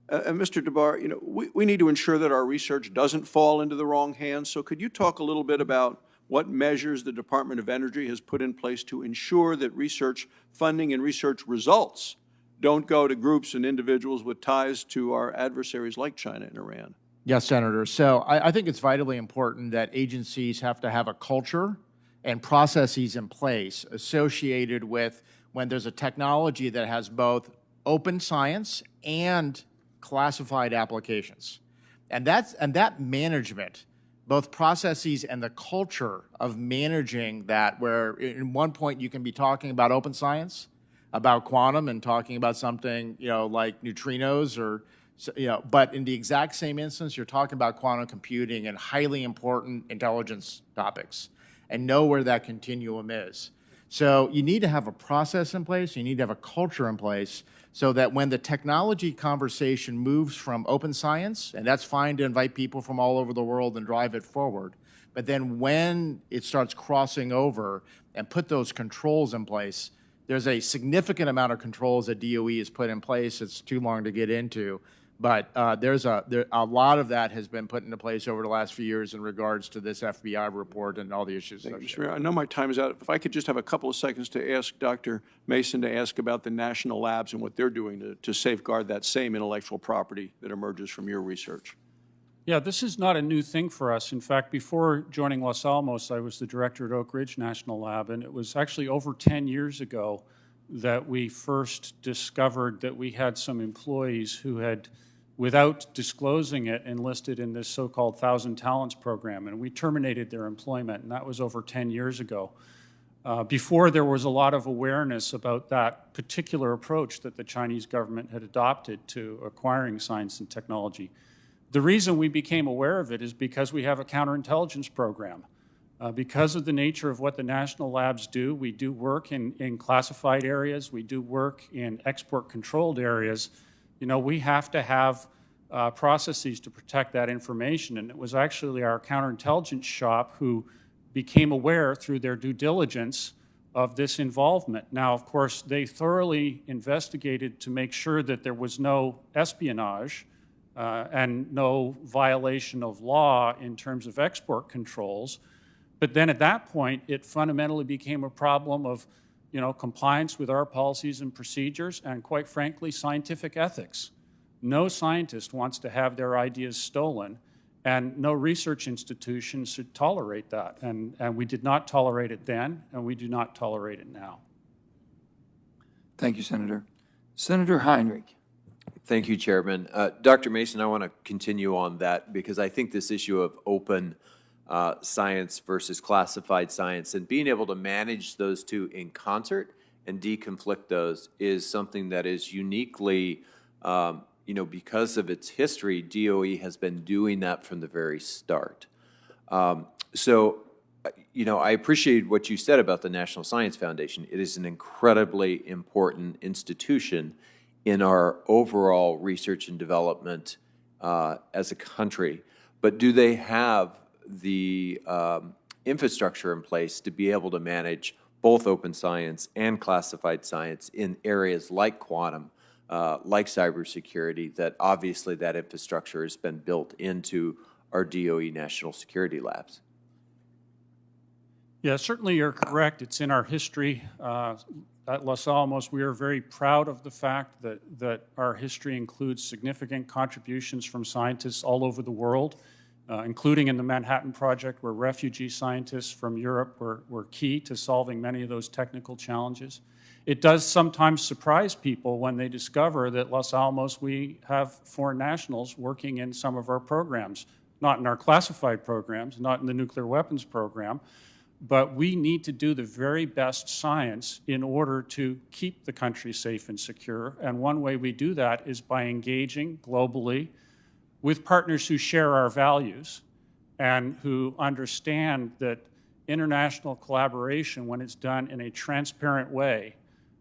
And Mr. DeBar, you know, we need to ensure that our research doesn't fall into the wrong hands. So could you talk a little bit about what measures the Department of Energy has put in place to ensure that research funding and research results don't go to groups and individuals with ties to our adversaries like China and Iran? Yes, Senator. So I think it's vitally important that agencies have to have a culture and processes in place associated with when there's a technology that has both open science and classified applications. And that management, both processes and the culture of managing that, where in one point you can be talking about open science, about quantum, and talking about something, you know, like neutrinos, or, you know, but in the exact same instance, you're talking about quantum computing and highly important intelligence topics, and know where that continuum is. So you need to have a process in place, you need to have a culture in place, so that when the technology conversation moves from open science, and that's fine to invite people from all over the world and drive it forward, but then when it starts crossing over and put those controls in place, there's a significant amount of controls that DOE has put in place. It's too long to get into, but there's a lot of that has been put into place over the last few years in regards to this FBI report and all the issues. Thank you, Mr. Mayor. I know my time is out. If I could just have a couple of seconds to ask Dr. Mason to ask about the national labs and what they're doing to safeguard that same intellectual property that emerges from your research. Yeah, this is not a new thing for us. In fact, before joining Los Alamos, I was the director at Oak Ridge National Lab, and it was actually over 10 years ago that we first discovered that we had some employees who had, without disclosing it, enlisted in this so-called 1,000 Talents program, and we terminated their employment, and that was over 10 years ago. before there was a lot of awareness about that particular approach that the Chinese government had adopted to acquiring science and technology. The reason we became aware of it is because we have a counterintelligence program. Because of the nature of what the national labs do, we do work in classified areas, we do work in export-controlled areas. You know, we have to have processes to protect that information, and it was actually our counterintelligence shop who became aware through their due diligence of this involvement. Now, of course, they thoroughly investigated to make sure that there was no espionage and no violation of law in terms of export controls. But then at that point, it fundamentally became a problem of, you know, compliance with our policies and procedures and, quite frankly, scientific ethics. No scientist wants to have their ideas stolen, and no research institution should tolerate that. And we did not tolerate it then, and we do not tolerate it now. Thank you, Senator. Senator Heinrich. Thank you, Chairman. Dr. Mason, I want to continue on that because I think this issue of open science versus classified science and being able to manage those two in concert and deconflict those is something that is uniquely, you know, because of its history, DOE has been doing that from the very start. So, you know, I appreciate what you said about the National Science Foundation. It is an incredibly important institution in our overall research and development as a country. But do they have the infrastructure in place to be able to manage both open science and classified science in areas like quantum, like cybersecurity, that obviously that infrastructure has been built into our DOE national security labs? Yeah, certainly you're correct. It's in our history. At Los Alamos, we are very proud of the fact that our history includes significant contributions from scientists all over the world, including in the Manhattan Project, where refugee scientists from Europe were key to solving many of those technical challenges. It does sometimes surprise people when they discover that Los Alamos, we have foreign nationals working in some of our programs, not in our classified programs, not in the nuclear weapons program, but we need to do the very best science in order to keep the country safe and secure. And one way we do that is by engaging globally with partners who share our values and who understand that international collaboration, when it's done in a transparent way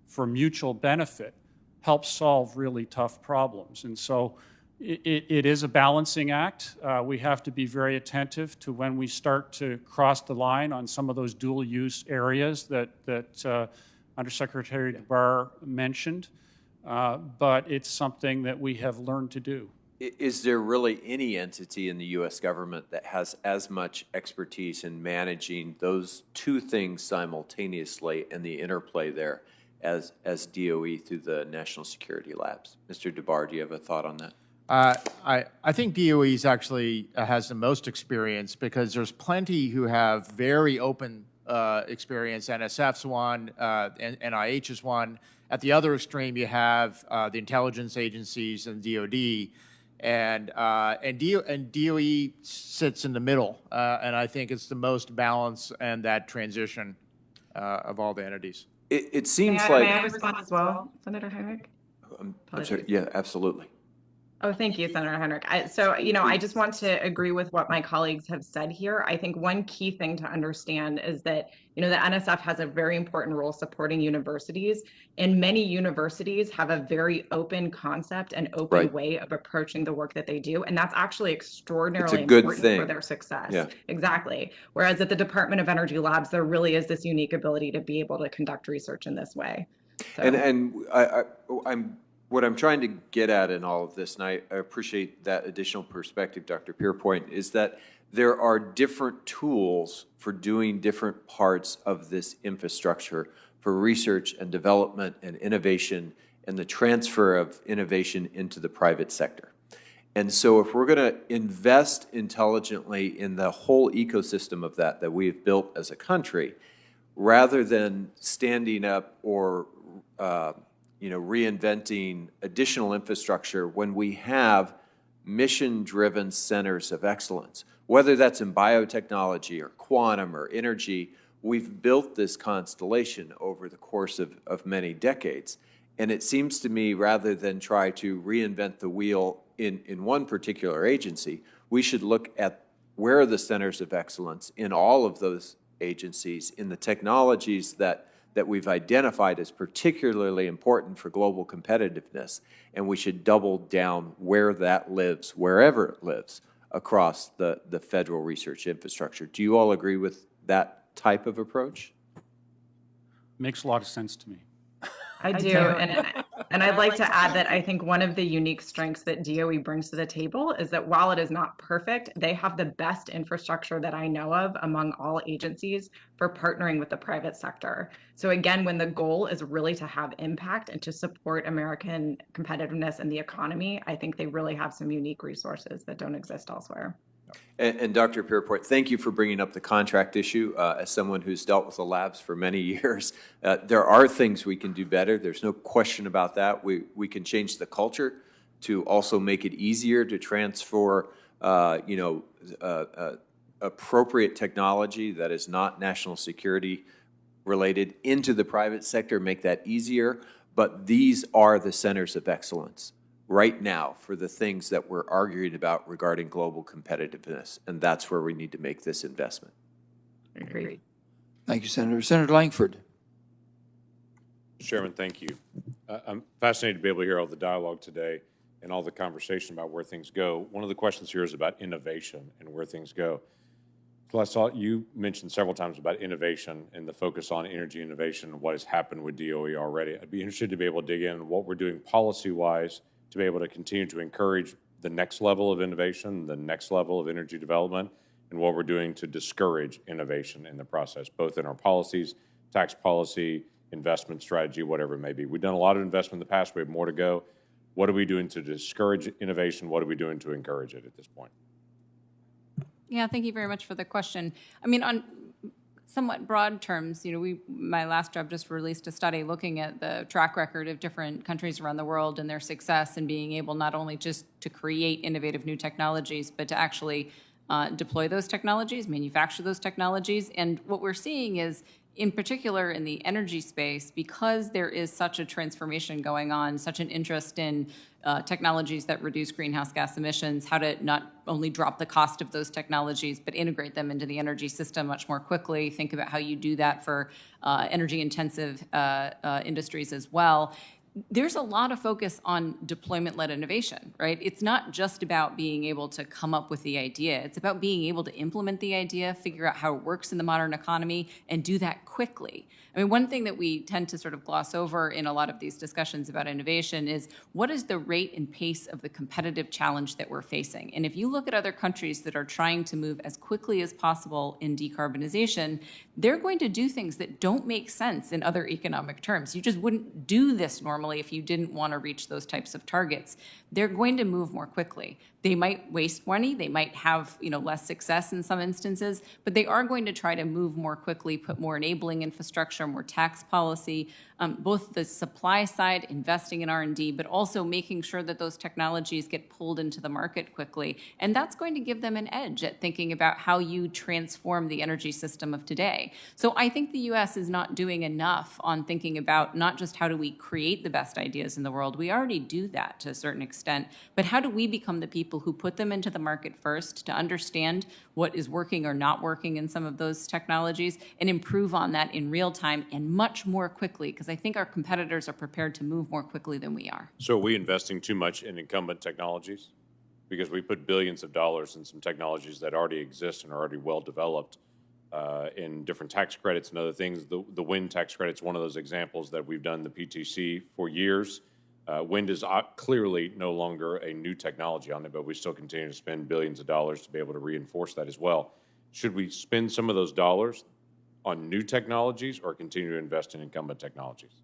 for mutual benefit, helps solve really tough problems. And so it is a balancing act. We have to be very attentive to when we start to cross the line on some of those dual-use areas that Undersecretary DeBar mentioned, but it's something that we have learned to do. Is there really any entity in the U.S. government that has as much expertise in managing those two things simultaneously and the interplay there as DOE through the National Security Labs? Mr. DeBar, do you have a thought on that? I think DOE actually has the most experience because there's plenty who have very open experience. NSF's one, NIH is one. At the other extreme, you have the intelligence agencies and DoD, and DOE sits in the middle. And I think it's the most balance and that transition of all the entities. It seems May I respond as well, Senator Heinrich? I'm sorry. Yeah, absolutely. Oh, thank you, Senator Heinrich. So, you know, I just want to agree with what my colleagues have said here. I think one key thing to understand is that, you know, the NSF has a very important role supporting universities, and many universities have a very open concept and open way of approaching the work that they do. And that's actually extraordinarily important for their success. Yeah. Exactly. Whereas at the Department of Energy Labs, there really is this unique ability to be able to conduct research in this way. So. I'm what I'm trying to get at in all of this, and I appreciate that additional perspective, Dr. Pierpoint, is that there are different tools for doing different parts of this infrastructure for research and development and innovation and the transfer of innovation into the private sector. And so if we're going to invest intelligently in the whole ecosystem of that we've built as a country, rather than standing up or reinventing additional infrastructure when we have mission-driven centers of excellence, whether that's in biotechnology or quantum or energy, we've built this constellation over the course of many decades. And it seems to me, rather than try to reinvent the wheel in one particular agency, we should look at where are the centers of excellence in all of those agencies, in the technologies that we've identified as particularly important for global competitiveness, and we should double down where that lives, wherever it lives, across the federal research infrastructure. Do you all agree with that type of approach? Makes a lot of sense to me. I do, and I'd like to add that I think one of the unique strengths that DOE brings to the table is that while it is not perfect, they have the best infrastructure that I know of among all agencies for partnering with the private sector. So again, when the goal is really to have impact and to support American competitiveness and the economy, I think they really have some unique resources that don't exist elsewhere. And Dr. Pierrepont, thank you for bringing up the contract issue. As someone who's dealt with the labs for many years, there are things we can do better. There's no question about that. We can change the culture to also make it easier to transfer, appropriate technology that is not national security related into the private sector, make that easier. But these are the centers of excellence right now for the things that we're arguing about regarding global competitiveness, and that's where we need to make this investment. Agreed. Thank you, Senator. Senator Langford. Chairman, thank you. I'm fascinated to be able to hear all the dialogue today and all the conversation about where things go. One of the questions here is about innovation and where things go. So I saw you mentioned several times about innovation and the focus on energy innovation and what has happened with DOE already. I'd be interested to be able to dig in what we're doing policy-wise to be able to continue to encourage the next level of innovation, the next level of energy development, and what we're doing to discourage innovation in the process, both in our policies, tax policy, investment strategy, whatever it may be. We've done a lot of investment in the past. We have more to go. What are we doing to discourage innovation? What are we doing to encourage it at this point? Yeah, thank you very much for the question. I mean, on somewhat broad terms, my last job just released a study looking at the track record of different countries around the world and their success in being able not only just to create innovative new technologies, but to actually deploy those technologies, manufacture those technologies. And what we're seeing is, in particular in the energy space, because there is such a transformation going on, such an interest in technologies that reduce greenhouse gas emissions, how to not only drop the cost of those technologies, but integrate them into the energy system much more quickly. Think about how you do that for energy-intensive industries as well. There's a lot of focus on deployment-led innovation, right? It's not just about being able to come up with the idea. It's about being able to implement the idea, figure out how it works in the modern economy, and do that quickly. I mean, one thing that we tend to sort of gloss over in a lot of these discussions about innovation is what is the rate and pace of the competitive challenge that we're facing? And if you look at other countries that are trying to move as quickly as possible in decarbonization, they're going to do things that don't make sense in other economic terms. You just wouldn't do this normally if you didn't want to reach those types of targets. They're going to move more quickly. They might waste money, they might have less success in some instances, but they are going to try to move more quickly, put more enabling infrastructure, more tax policy, both the supply side, investing in R&D, but also making sure that those technologies get pulled into the market quickly. And that's going to give them an edge at thinking about how you transform the energy system of today. So I think the U.S. is not doing enough on thinking about not just how do we create the best ideas in the world, we already do that to a certain extent, but how do we become the people who put them into the market first to understand what is working or not working in some of those technologies and improve on that in real time and much more quickly, because I think our competitors are prepared to move more quickly than we are. So are we investing too much in incumbent technologies? Because we put billions of dollars in some technologies that already exist and are already well developed in different tax credits and other things. The wind tax credit's one of those examples that we've done the PTC for years. Wind is clearly no longer a new technology on it, but we still continue to spend billions of dollars to be able to reinforce that as well. Should we spend some of those dollars on new technologies or continue to invest in incumbent technologies?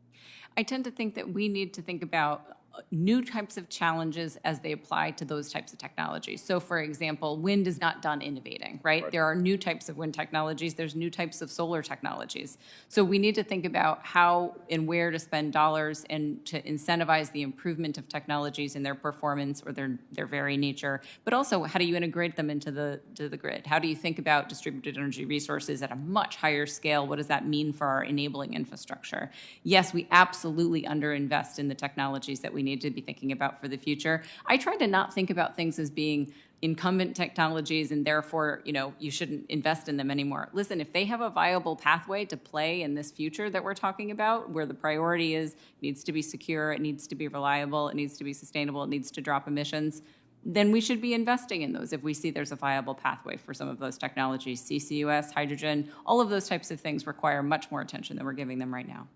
I tend to think that we need to think about new types of challenges as they apply to those types of technologies. So for example, wind is not done innovating, right? There are new types of wind technologies, there's new types of solar technologies. So we need to think about how and where to spend dollars and to incentivize the improvement of technologies in their performance or their very nature, but also how do you integrate them into the grid? How do you think about distributed energy resources at a much higher scale? What does that mean for our enabling infrastructure? Yes, we absolutely underinvest in the technologies that we need to be thinking about for the future. I try to not think about things as being incumbent technologies and therefore, you shouldn't invest in them anymore. Listen, if they have a viable pathway to play in this future that we're talking about, where the priority is, it needs to be secure, it needs to be reliable, it needs to be sustainable, it needs to drop emissions, then we should be investing in those if we see there's a viable pathway for some of those technologies. CCUS, hydrogen, all of those types of things require much more attention than we're giving them right now.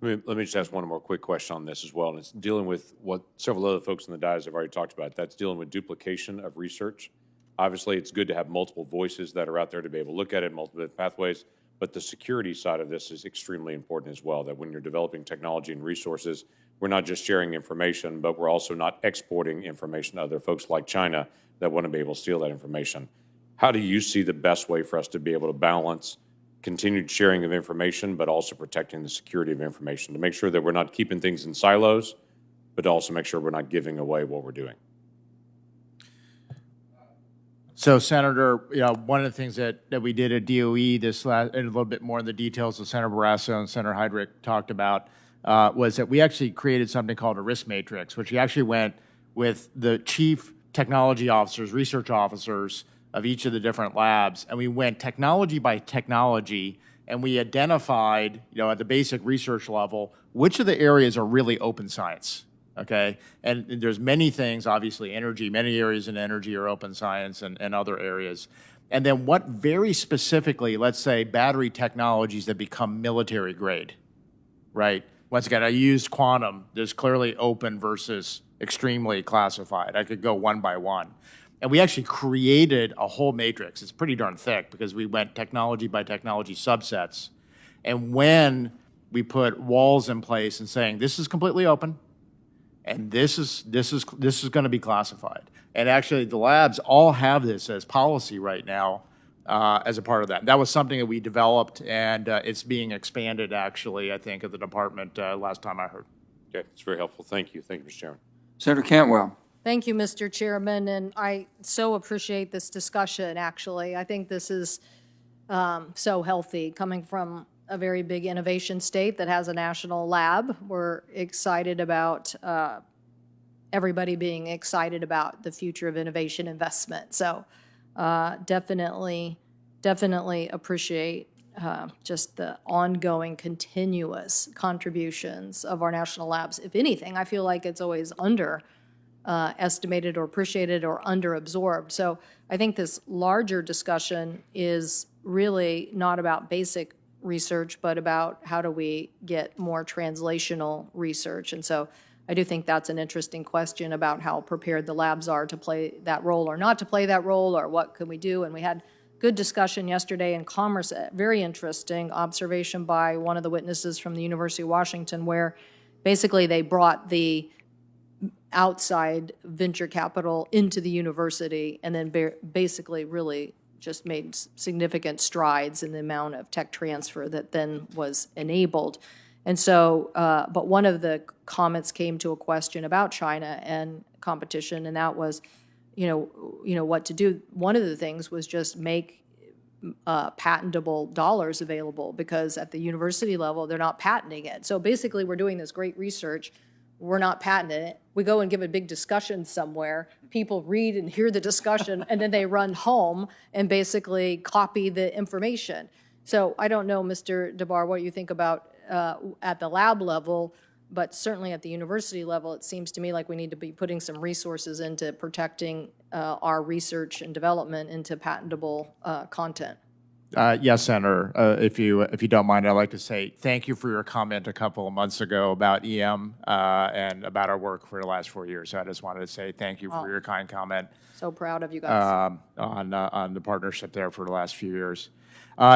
Let me just ask one more quick question on this as well, and it's dealing with what several other folks in the dais have already talked about. That's dealing with duplication of research. Obviously, it's good to have multiple voices that are out there to be able to look at it, multiple pathways, but the security side of this is extremely important as well, that when you're developing technology and resources, we're not just sharing information, but we're also not exporting information to other folks like China that want to be able to steal that information. How do you see the best way for us to be able to balance continued sharing of information, but also protecting the security of information to make sure that we're not keeping things in silos, but also make sure we're not giving away what we're doing? So, Senator, one of the things that we did at DOE this last, and a little bit more in the details that Senator Barrasso and Senator Heydrich talked about, was that we actually created something called a risk matrix, which we actually went with the chief technology officers, research officers of each of the different labs, and we went technology by technology, and we identified, at the basic research level, which of the areas are really open science, okay? And there's many things, obviously energy, many areas in energy are open science and other areas. And then what very specifically, let's say battery technologies that become military grade, right? Once again, I used quantum. There's clearly open versus extremely classified. I could go one by one. And we actually created a whole matrix. It's pretty darn thick because we went technology by technology subsets. And when we put walls in place and saying, this is completely open, and this is going to be classified. And actually, the labs all have this as policy right now as a part of that. That was something that we developed, and it's being expanded, actually, I think, at the department last time I heard. Okay, it's very helpful. Thank you. Thank you, Mr. Chairman. Senator Cantwell. Thank you, Mr. Chairman, and I so appreciate this discussion, actually. I think this is so healthy, coming from a very big innovation state that has a national lab. We're excited about everybody being excited about the future of innovation investment. So definitely appreciate just the ongoing, continuous contributions of our national labs. If anything, I feel like it's always estimated or appreciated or underabsorbed. So I think this larger discussion is really not about basic research, but about how do we get more translational research. And so I do think that's an interesting question about how prepared the labs are to play that role or not to play that role, or what can we do. And we had good discussion yesterday in Commerce, a very interesting observation by one of the witnesses from the University of Washington, where basically they brought the outside venture capital into the university and then basically really just made significant strides in the amount of tech transfer that then was enabled. And so, but one of the comments came to a question about China and competition, and that was, what to do. One of the things was just make patentable dollars available, because at the university level, they're not patenting it. So basically, we're doing this great research. We're not patenting it. We go and give a big discussion somewhere. People read and hear the discussion, and then they run home and basically copy the information. So I don't know, Mr. DeBar, what you think about at the lab level, but certainly at the university level, it seems to me like we need to be putting some resources into protecting our research and development into patentable content. Yes, Senator. If you don't mind, I'd like to say thank you for your comment a couple of months ago about EM and about our work for the last 4 years. So I just wanted to say thank you for your kind comment. So proud of you guys. On the partnership there for the last few years.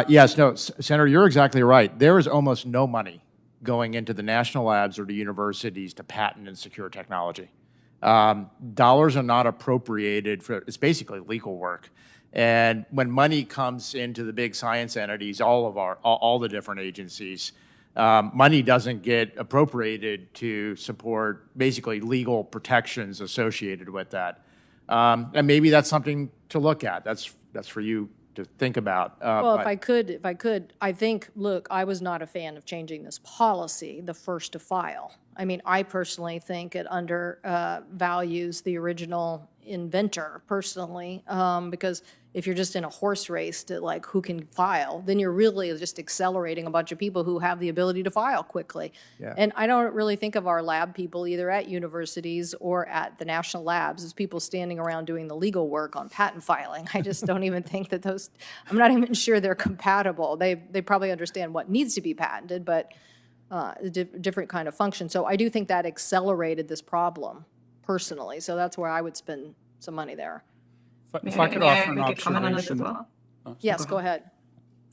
Yes, no, Senator, you're exactly right. There is almost no money going into the national labs or the universities to patent and secure technology. Dollars are not appropriated for, it's basically legal work. And when money comes into the big science entities, all the different agencies, money doesn't get appropriated to support basically legal protections associated with that. And maybe that's something to look at. That's for you to think about. Well, if I could, I think, look, I was not a fan of changing this policy, the first to file. I mean, I personally think it undervalues the original inventor personally, because if you're just in a horse race to like who can file, then you're really just accelerating a bunch of people who have the ability to file quickly. Yeah. And I don't really think of our lab people either at universities or at the national labs as people standing around doing the legal work on patent filing. I just don't even think that those, I'm not even sure they're compatible. They probably understand what needs to be patented, but a different kind of function. So I do think that accelerated this problem personally. So that's where I would spend some money there. If I could offer an make a comment on this as observation. well? Yes, go ahead.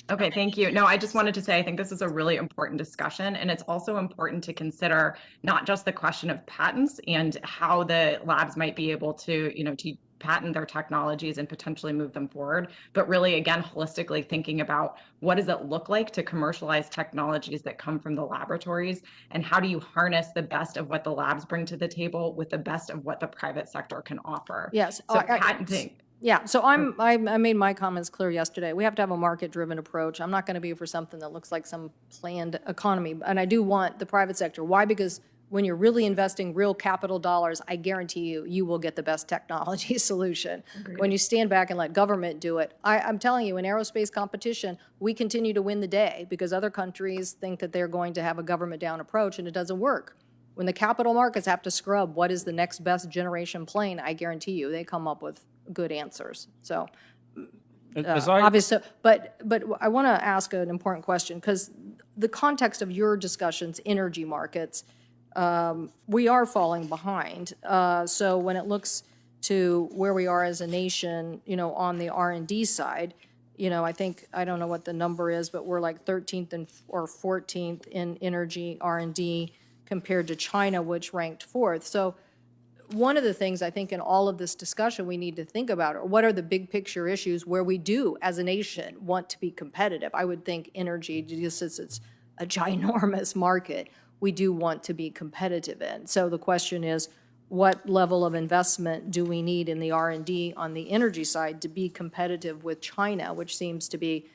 Okay, thank you. No, I just wanted to say I think this is a really important discussion, and it's also important to consider not just the question of patents and how the labs might be able to, to patent their technologies and potentially move them forward, but really, again, holistically thinking about what does it look like to commercialize technologies that come from the laboratories, and how do you harness the best of what the labs bring to the table with the best of what the private sector can offer. Yes. So patenting. Yeah, so I made my comments clear yesterday. We have to have a market-driven approach. I'm not going to be for something that looks like some planned economy. And I do want the private sector. Why? Because when you're really investing real capital dollars, I guarantee you will get the best technology solution. Agreed. When you stand back and let government do it, I'm telling you, in aerospace competition, we continue to win the day because other countries think that they're going to have a government-down approach, and it doesn't work. When the capital markets have to scrub what is the next best generation plane, I guarantee you they come up with good answers. So obviously, but I want to ask an important question because the context of your discussions, energy markets, we are falling behind. So when it looks to where we are as a nation, on the R&D side, I think, I don't know what the number is, but we're like 13th or 14th in energy R&D compared to China, which ranked 4th. So one of the things I think in all of this discussion we need to think about are what are the big picture issues where we do, as a nation, want to be competitive. I would think energy, just as it's a ginormous market, we do want to be competitive in. So the question is, what level of investment do we need in the R&D on the energy side to be competitive with China, which seems to be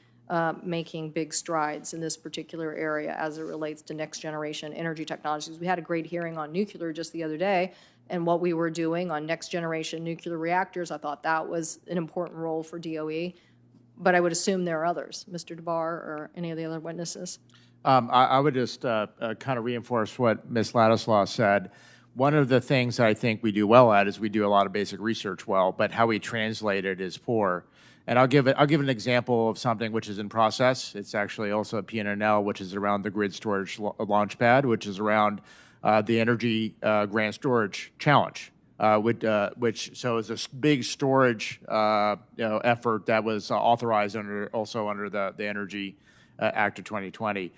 making big strides in this particular area as it relates to next generation energy technologies. We had a great hearing on nuclear just the other day, and what we were doing on next generation nuclear reactors. I thought that was an important role for DOE, but I would assume there are others. Mr. DeBar or any of the other witnesses? I would just kind of reinforce what Ms. Ladislaw said. One of the things I think we do well at is we do a lot of basic research well, but how we translate it is poor. And I'll give an example of something which is in process. It's actually also a PNNL, which is around the grid storage launchpad, which is around the energy grant storage challenge, which is a big storage effort that was authorized under the Energy Act of 2020.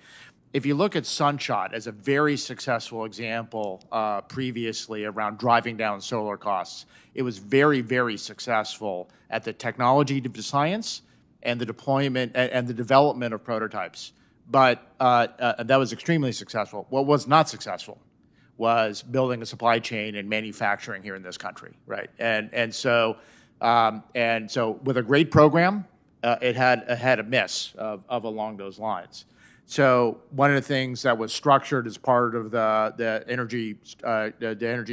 If you look at Sunshot as a very successful example previously around driving down solar costs, it was very, very successful at the technology to science and the deployment and the development of prototypes. But that was extremely successful. What was not successful was building a supply chain and manufacturing here in this country, right? And so with a great program, it had a miss of along those lines. So one of the things that was structured as part of the energy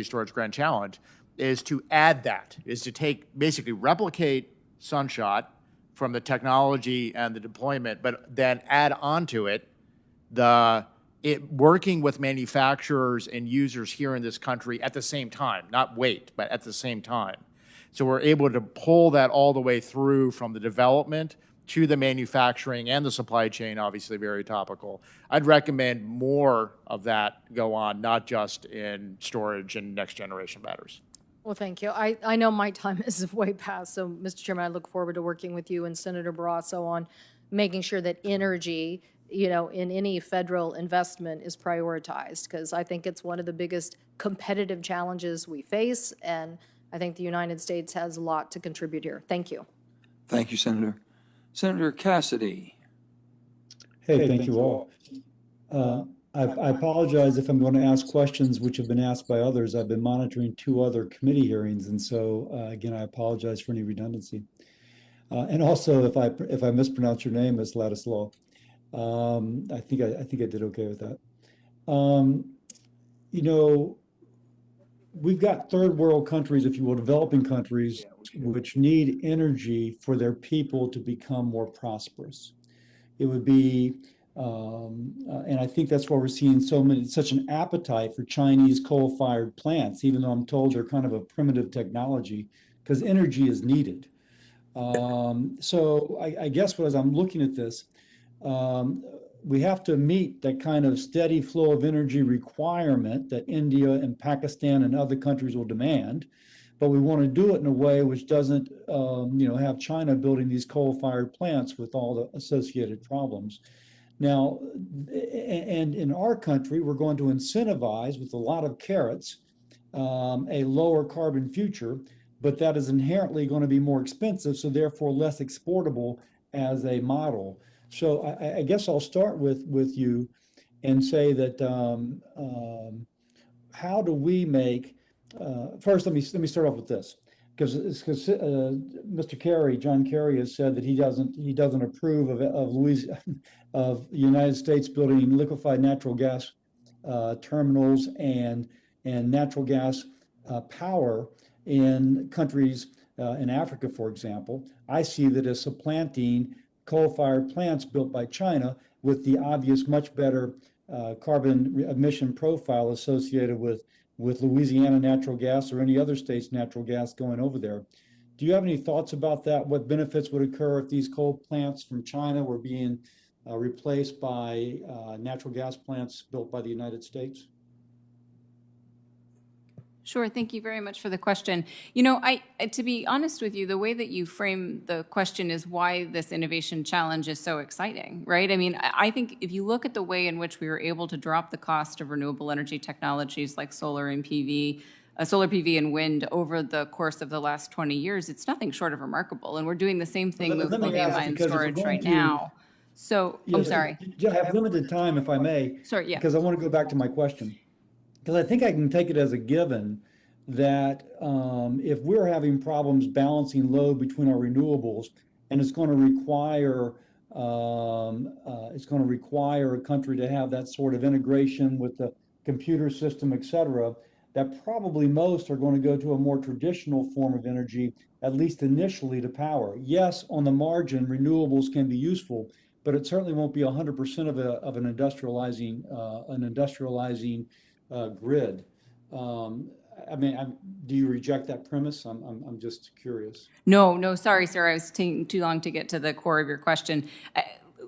storage grant challenge is to add that, is to basically replicate Sunshot from the technology and the deployment, but then add onto it working with manufacturers and users here in this country at the same time, not wait, but at the same time. So we're able to pull that all the way through from the development to the manufacturing and the supply chain, obviously very topical. I'd recommend more of that go on, not just in storage and next generation batteries. Well, thank you. I know my time is way past, so Mr. Chairman, I look forward to working with you and Senator Barrasso on making sure that energy in any federal investment is prioritized, because I think it's one of the biggest competitive challenges we face, and I think the United States has a lot to contribute here. Thank you. Thank you, Senator. Senator Cassidy. Hey, thank you all. I apologize if I'm going to ask questions which have been asked by others. I've been monitoring 2 other committee hearings, and so again, I apologize for any redundancy. And also, if I mispronounce your name, Ms. Ladislaw, I think I did okay with that. We've got third world countries, if you will, developing countries, which need energy for their people to become more prosperous. It would be, and I think that's why we're seeing such an appetite for Chinese coal-fired plants, even though I'm told they're kind of a primitive technology, because energy is needed. So I guess as I'm looking at this, we have to meet that kind of steady flow of energy requirement that India and Pakistan and other countries will demand, but we want to do it in a way which doesn't, have China building these coal-fired plants with all the associated problems. Now, and in our country, we're going to incentivize with a lot of carrots a lower carbon future, but that is inherently going to be more expensive, so therefore less exportable as a model. So I guess I'll start with you and say that how do we make, first let me start off with this, because Mr. Kerry, John Kerry, has said that he doesn't approve of the United States building liquefied natural gas terminals and natural gas power in countries in Africa, for example. I see that as supplanting coal-fired plants built by China with the obvious much better carbon emission profile associated with Louisiana natural gas or any other state's natural gas going over there. Do you have any thoughts about that? What benefits would occur if these coal plants from China were being replaced by natural gas plants built by the United States? Sure. Thank you very much for the question. To be honest with you, the way that you frame the question is why this innovation challenge is so exciting, right? I mean, I think if you look at the way in which we were able to drop the cost of renewable energy technologies like solar PV and wind over the course of the last 20 years, it's nothing short of remarkable. And we're doing the same thing with lithium-ion storage right now. So, I'm sorry. I have limited time, if I may. Sorry, yeah. Because I want to go back to my question. Because I think I can take it as a given that if we're having problems balancing load between our renewables, and it's going to require a country to have that sort of integration with the computer system, et cetera, that probably most are going to go to a more traditional form of energy, at least initially, to power. Yes, on the margin, renewables can be useful, but it certainly won't be 100% of an industrializing grid. Do you reject that premise? I'm just curious. No, sorry, sir. I was taking too long to get to the core of your question.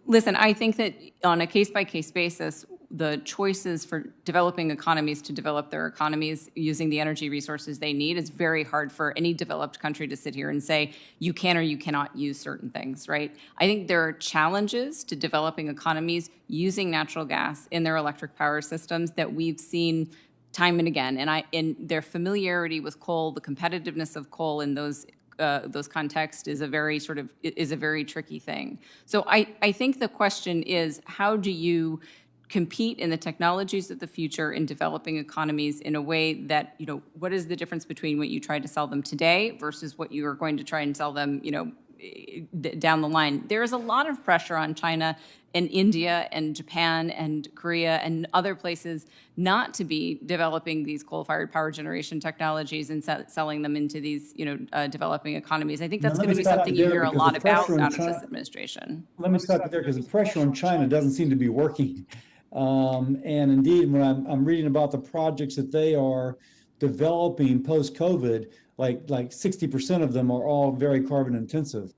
Listen, I think that on a case-by-case basis, the choices for developing economies to develop their economies using the energy resources they need is very hard for any developed country to sit here and say, you can or you cannot use certain things, right? I think there are challenges to developing economies using natural gas in their electric power systems that we've seen time and again. And in their familiarity with coal, the competitiveness of coal in those contexts is a very tricky thing. So I think the question is, how do you compete in the technologies of the future in developing economies in a way that, what is the difference between what you try to sell them today versus what you are going to try and sell them, down the line? There is a lot of pressure on China and India and Japan and Korea and other places not to be developing these coal-fired power generation technologies and selling them into these, developing economies. I think that's going to be something you hear a lot about out of this administration. Let me stop you there, because the pressure on China doesn't seem to be working. And indeed, when I'm reading about the projects that they are developing post-COVID, like 60% of them are all very carbon intensive.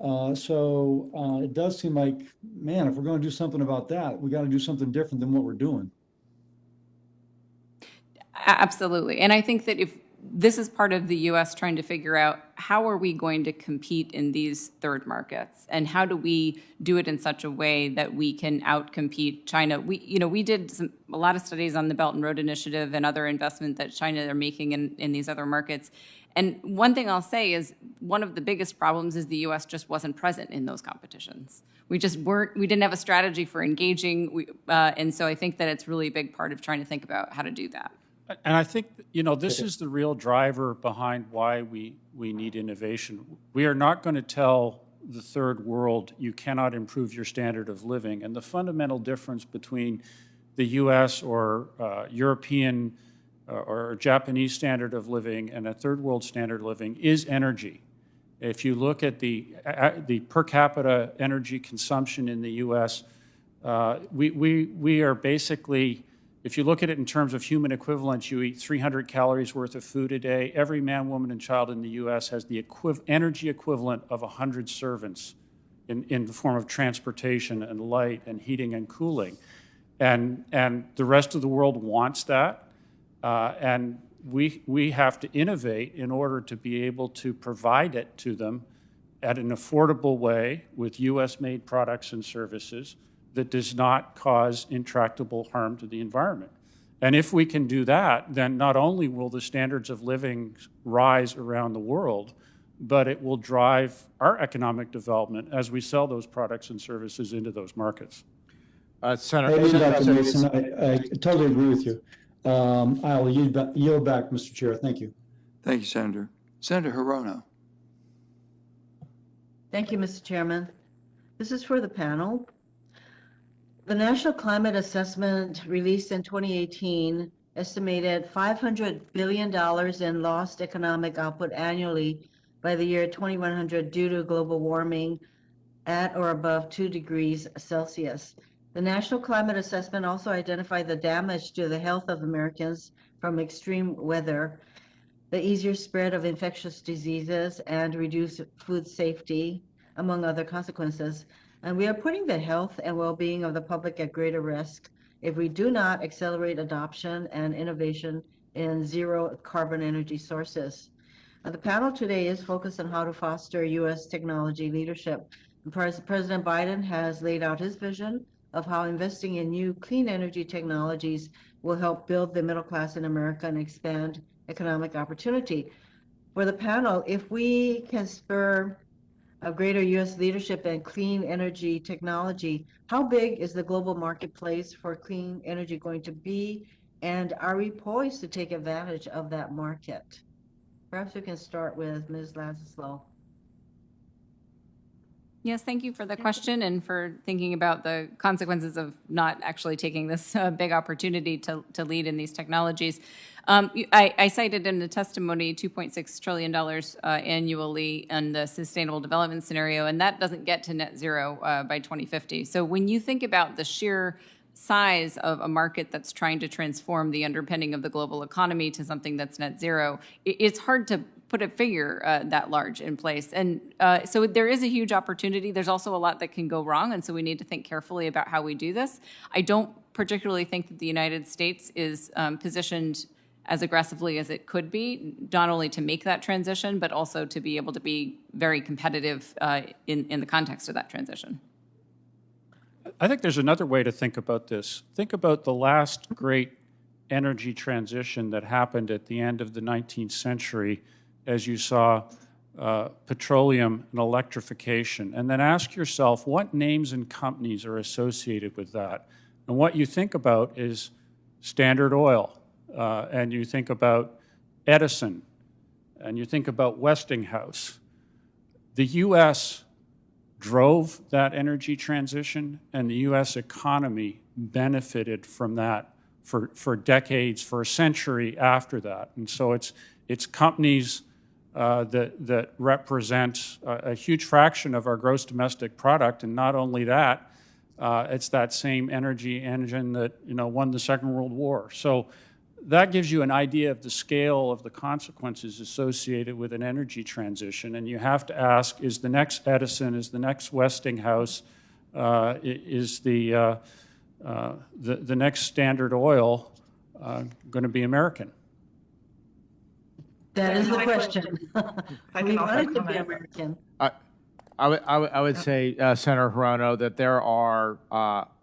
So it does seem like, man, if we're going to do something about that, we got to do something different than what we're doing. Absolutely. And I think that if this is part of the U.S. trying to figure out how are we going to compete in these third markets, and how do we do it in such a way that we can outcompete China. We did a lot of studies on the Belt and Road Initiative and other investment that China are making in these other markets. And one thing I'll say is one of the biggest problems is the U.S. just wasn't present in those competitions. We didn't have a strategy for engaging, and so I think that it's really a big part of trying to think about how to do that. And I think, this is the real driver behind why we need innovation. We are not going to tell the third world, you cannot improve your standard of living. And the fundamental difference between the U.S. or European or Japanese standard of living and a third world standard of living is energy. If you look at the per capita energy consumption in the U.S., we are basically, if you look at it in terms of human equivalents, you eat 300 calories worth of food a day. Every man, woman, and child in the U.S. has the energy equivalent of 100 servants in the form of transportation and light and heating and cooling. And the rest of the world wants that. And we have to innovate in order to be able to provide it to them at an affordable way with U.S.-made products and services that does not cause intractable harm to the environment. And if we can do that, then not only will the standards of living rise around the world, but it will drive our economic development as we sell those products and services into those markets. Hey, Dr. Mason, I totally agree with you. I'll yield back, Mr. Chair. Thank you. Thank you, Senator. Senator Hirono. Thank you, Mr. Chairman. This is for the panel. The National Climate Assessment released in 2018 estimated $500 billion in lost economic output annually by the year 2100 due to global warming at or above 2 degrees Celsius. The National Climate Assessment also identified the damage to the health of Americans from extreme weather, the easier spread of infectious diseases, and reduced food safety, among other consequences. And we are putting the health and well-being of the public at greater risk if we do not accelerate adoption and innovation in zero carbon energy sources. The panel today is focused on how to foster U.S. technology leadership. President Biden has laid out his vision of how investing in new clean energy technologies will help build the middle class in America and expand economic opportunity. For the panel, if we can spur a greater U.S. leadership in clean energy technology, how big is the global marketplace for clean energy going to be? And are we poised to take advantage of that market? Perhaps we can start with Ms. Laszlo. Yes, thank you for the question and for thinking about the consequences of not actually taking this big opportunity to lead in these technologies. I cited in the testimony $2.6 trillion annually in the Sustainable Development Scenario, and that doesn't get to net zero by 2050. So when you think about the sheer size of a market that's trying to transform the underpinning of the global economy to something that's net zero, it's hard to put a figure that large in place. And so there is a huge opportunity. There's also a lot that can go wrong, and so we need to think carefully about how we do this. I don't particularly think that the United States is positioned as aggressively as it could be, not only to make that transition, but also to be able to be very competitive in the context of that transition. I think there's another way to think about this. Think about the last great energy transition that happened at the end of the 19th century as you saw petroleum and electrification. And then ask yourself, what names and companies are associated with that? And what you think about is Standard Oil, and you think about Edison, and you think about Westinghouse. The U.S. drove that energy transition, and the U.S. economy benefited from that for decades, for a century after that. And so it's companies that represent a huge fraction of our gross domestic product, and not only that, it's that same energy engine that won the Second World War. So that gives you an idea of the scale of the consequences associated with an energy transition. And you have to ask, is the next Edison, is the next Westinghouse, is the next Standard Oil going to be American? That is the My question. I We can also want it to be comment. American. I would say, Senator Hirono, that there are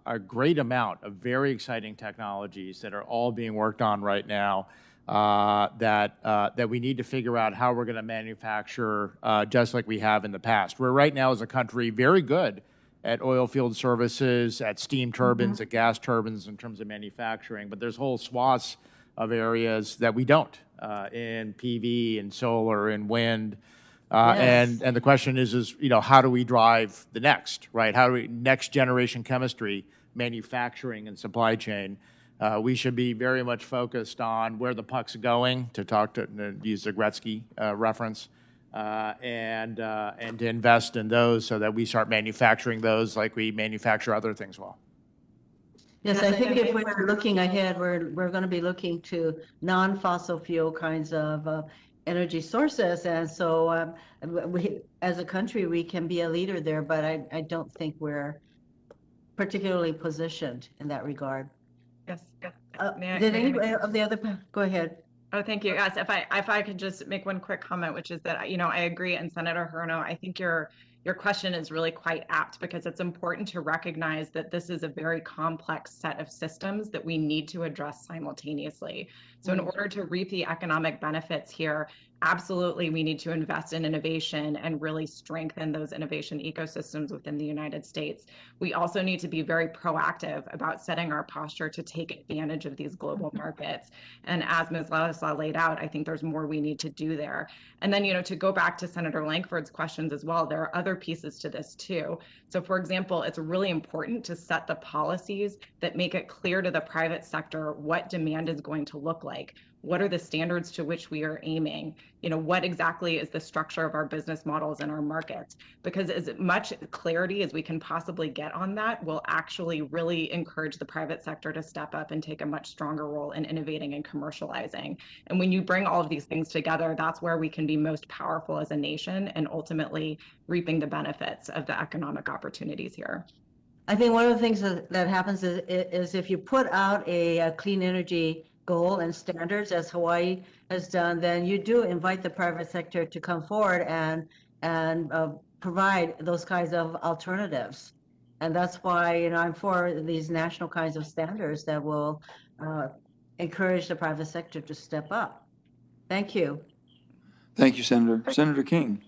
a great amount of very exciting technologies that are all being worked on right now that we need to figure out how we're going to manufacture just like we have in the past. We're right now as a country very good at oil field services, at steam turbines, at gas turbines in terms of manufacturing, but there's whole swaths of areas that we don't in PV and solar and wind. Yes. And the question is, how do we drive the next, right? How do we, next generation chemistry, manufacturing and supply chain? We should be very much focused on where the puck's going, to use the Gretzky reference, and to invest in those so that we start manufacturing those like we manufacture other things well. Yes, I think if we're looking ahead, we're going to be looking to non-fossil fuel kinds of energy sources. And so we, as a country, we can be a leader there, but I don't think we're particularly positioned in that regard. Yes. Did any of the other, go ahead. Oh, thank you. Yes, if I could just make one quick comment, which is that, I agree. And Senator Hirono, I think your question is really quite apt because it's important to recognize that this is a very complex set of systems that we need to address simultaneously. So in order to reap the economic benefits here, absolutely, we need to invest in innovation and really strengthen those innovation ecosystems within the United States. We also need to be very proactive about setting our posture to take advantage of these global markets. And as Ms. Ladislaw laid out, I think there's more we need to do there. And then, to go back to Senator Lankford's questions as well, there are other pieces to this too. So for example, it's really important to set the policies that make it clear to the private sector what demand is going to look like. What are the standards to which we are aiming? What exactly is the structure of our business models and our markets? Because as much clarity as we can possibly get on that will actually really encourage the private sector to step up and take a much stronger role in innovating and commercializing. And when you bring all of these things together, that's where we can be most powerful as a nation and ultimately reaping the benefits of the economic opportunities here. I think one of the things that happens is if you put out a clean energy goal and standards as Hawaii has done, then you do invite the private sector to come forward and provide those kinds of alternatives. And that's why, I'm for these national kinds of standards that will encourage the private sector to step up. Thank you. Thank you, Senator. Senator King.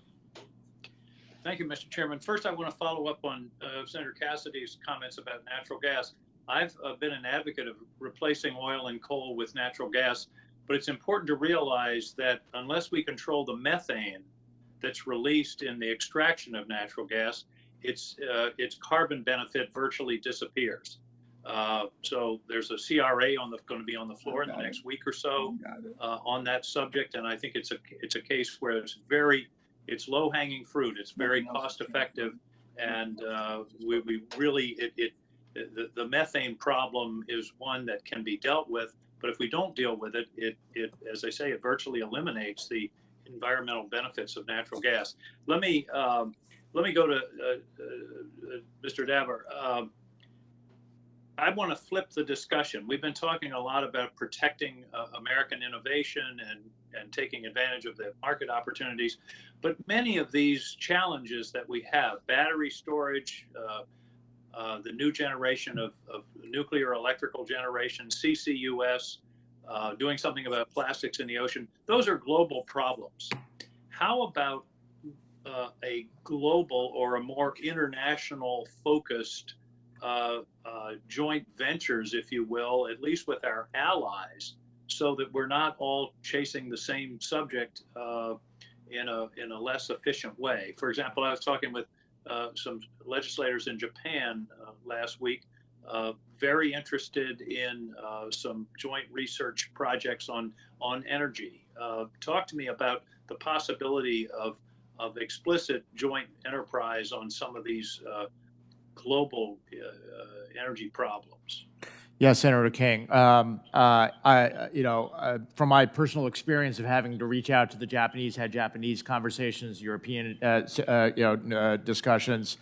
Thank you, Mr. Chairman. First, I want to follow up on Senator Cassidy's comments about natural gas. I've been an advocate of replacing oil and coal with natural gas, but it's important to realize that unless we control the methane that's released in the extraction of natural gas, its carbon benefit virtually disappears. So there's a CRA going to be on the floor in the next week or so on that subject, and I think it's a case where it's low-hanging fruit. It's very cost-effective, and we really the methane problem is one that can be dealt with, but if we don't deal with it, it as I say, it virtually eliminates the environmental benefits of natural gas. Let me go to Mr. Daver. I want to flip the discussion. We've been talking a lot about protecting American innovation and taking advantage of the market opportunities, but many of these challenges that we have, battery storage, the new generation of nuclear electrical generation, CCUS, doing something about plastics in the ocean, those are global problems. How about a global or a more international focused joint ventures, if you will, at least with our allies, so that we're not all chasing the same subject in a less efficient way? For example, I was talking with some legislators in Japan last week, very interested in some joint research projects on energy. Talk to me about the possibility of explicit joint enterprise on some of these global energy problems. Yes, Senator King. From my personal experience of having to reach out to the Japanese, had Japanese conversations, European, discussions.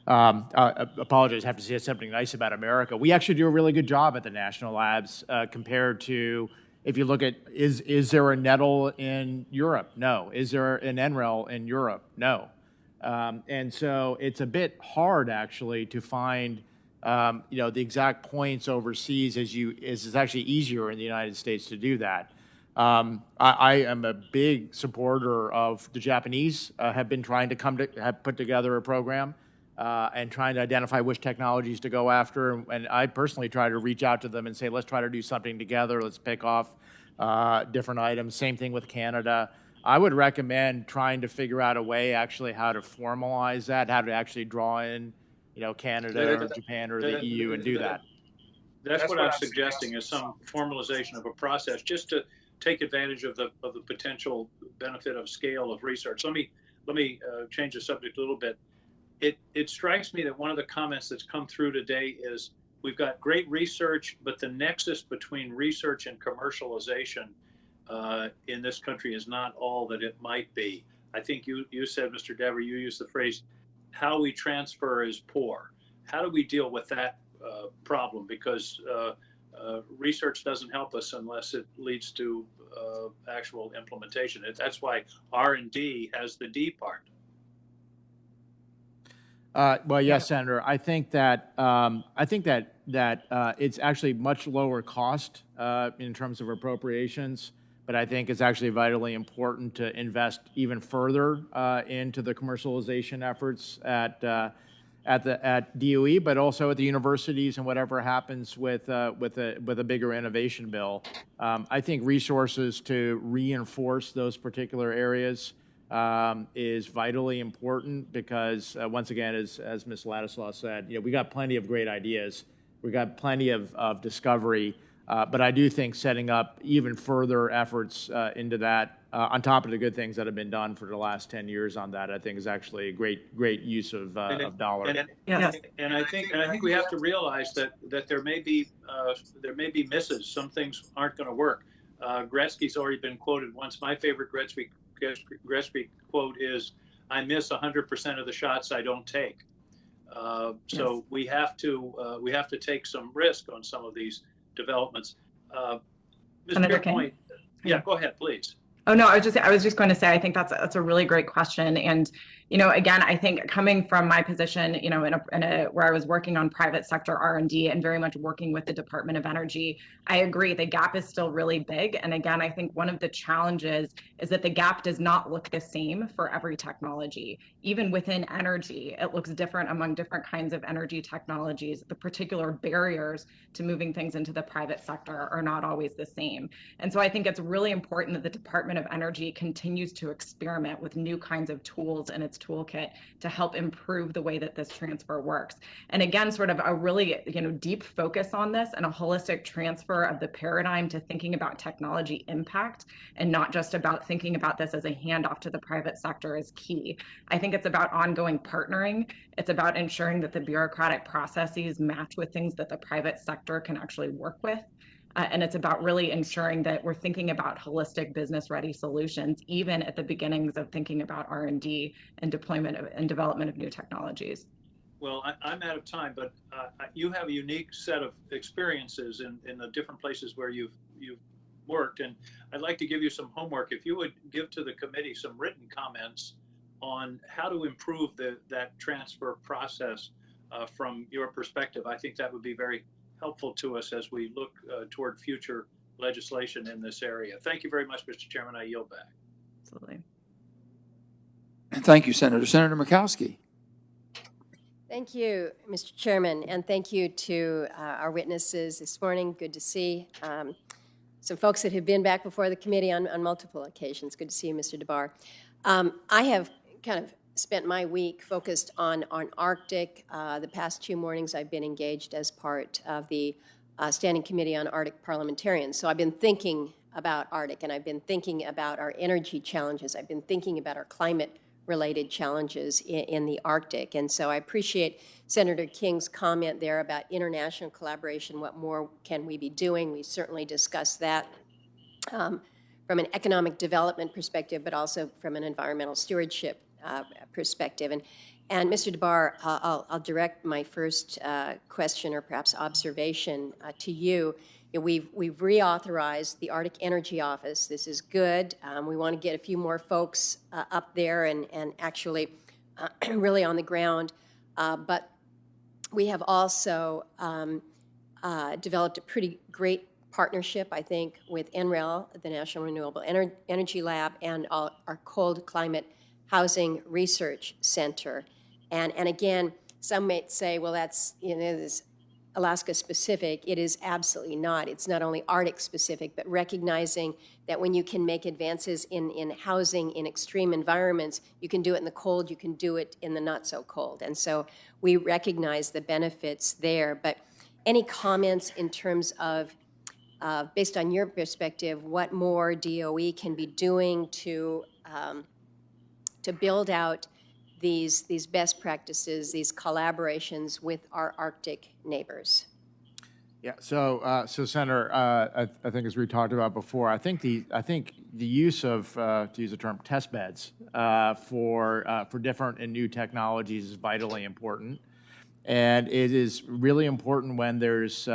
Apologize, I have to say something nice about America. We actually do a really good job at the national labs compared to If you look at, is there a nettle in Europe? No. Is there an NREL in Europe? No. And so it's a bit hard actually to find, the exact points overseas as it's actually easier in the United States to do that. I am a big supporter of the Japanese have been trying to have put together a program and trying to identify which technologies to go after. And I personally try to reach out to them and say, let's try to do something together. Let's pick off different items. Same thing with Canada. I would recommend trying to figure out a way actually how to formalize that, how to actually draw in, Canada or Japan or the EU and do that. That's what I'm suggesting, is some formalization of a process just to take advantage of the potential benefit of scale of research. Let me change the subject a little bit. It strikes me that one of the comments that's come through today is we've got great research, but the nexus between research and commercialization in this country is not all that it might be. I think you said, Mr. Dever, you used the phrase, how we transfer is poor. How do we deal with that problem? Because research doesn't help us unless it leads to actual implementation. That's why R&D has the D part. Well, yes, Senator. I think that it's actually much lower cost in terms of appropriations, but I think it's actually vitally important to invest even further into the commercialization efforts at DOE, but also at the universities and whatever happens with a bigger innovation bill. I think resources to reinforce those particular areas is vitally important because, once again, as Ms. Ladislaw said, we got plenty of great ideas. We got plenty of discovery, but I do think setting up even further efforts into that, on top of the good things that have been done for the last 10 years on that, I think is actually a great use of dollars. And I think we have to realize that there may be misses. Some things aren't going to work. Gretzky's already been quoted once. My favorite Gretzky quote is, "I miss 100% of the shots I don't take." So we have to take some risk on some of these developments. Mr. Point, yeah, go ahead, please. Oh no, I was just going to say, I think that's a really great question. And, again, I think coming from my position, where I was working on private sector R&D and very much working with the Department of Energy, I agree the gap is still really big. And again, I think one of the challenges is that the gap does not look the same for every technology. Even within energy, it looks different among different kinds of energy technologies. The particular barriers to moving things into the private sector are not always the same. And so I think it's really important that the Department of Energy continues to experiment with new kinds of tools in its toolkit to help improve the way that this transfer works. And again, sort of a really deep focus on this and a holistic transfer of the paradigm to thinking about technology impact and not just about thinking about this as a handoff to the private sector is key. I think it's about ongoing partnering. It's about ensuring that the bureaucratic processes match with things that the private sector can actually work with. And it's about really ensuring that we're thinking about holistic business-ready solutions, even at the beginnings of thinking about R&D and deployment and development of new technologies. Well, I'm out of time, but you have a unique set of experiences in the different places where you've worked, and I'd like to give you some homework. If you would give to the committee some written comments on how to improve that transfer process from your perspective, I think that would be very helpful to us as we look toward future legislation in this area. Thank you very much, Mr. Chairman. I yield back. Absolutely. Thank you, Senator. Senator Murkowski. Thank you, Mr. Chairman, and thank you to our witnesses this morning. Good to see some folks that have been back before the committee on multiple occasions. Good to see you, Mr. DeBar. I have kind of spent my week focused on Arctic. The past 2 mornings I've been engaged as part of the Standing Committee on Arctic Parliamentarians. So I've been thinking about Arctic, and I've been thinking about our energy challenges. I've been thinking about our climate-related challenges in the Arctic. And so I appreciate Senator King's comment there about international collaboration. What more can we be doing? We certainly discussed that from an economic development perspective, but also from an environmental stewardship perspective. And Mr. DeBar, I'll direct my first question or perhaps observation to you. we've reauthorized the Arctic Energy Office. This is good. We want to get a few more folks up there and actually really on the ground. But we have also developed a pretty great partnership, I think, with NREL, the National Renewable Energy Lab, and our Cold Climate Housing Research Center. And again, some might say, well, that's, this Alaska specific. It is absolutely not. It's not only Arctic specific, but recognizing that when you can make advances in housing in extreme environments, you can do it in the cold, you can do it in the not so cold. And so we recognize the benefits there. But any comments in terms of, based on your perspective, what more DOE can be doing to build out these best practices, these collaborations with our Arctic neighbors? Yeah. So, Senator, I think as we talked about before, I think the use of, to use the term, test beds for different and new technologies is vitally important. And it is really important when there's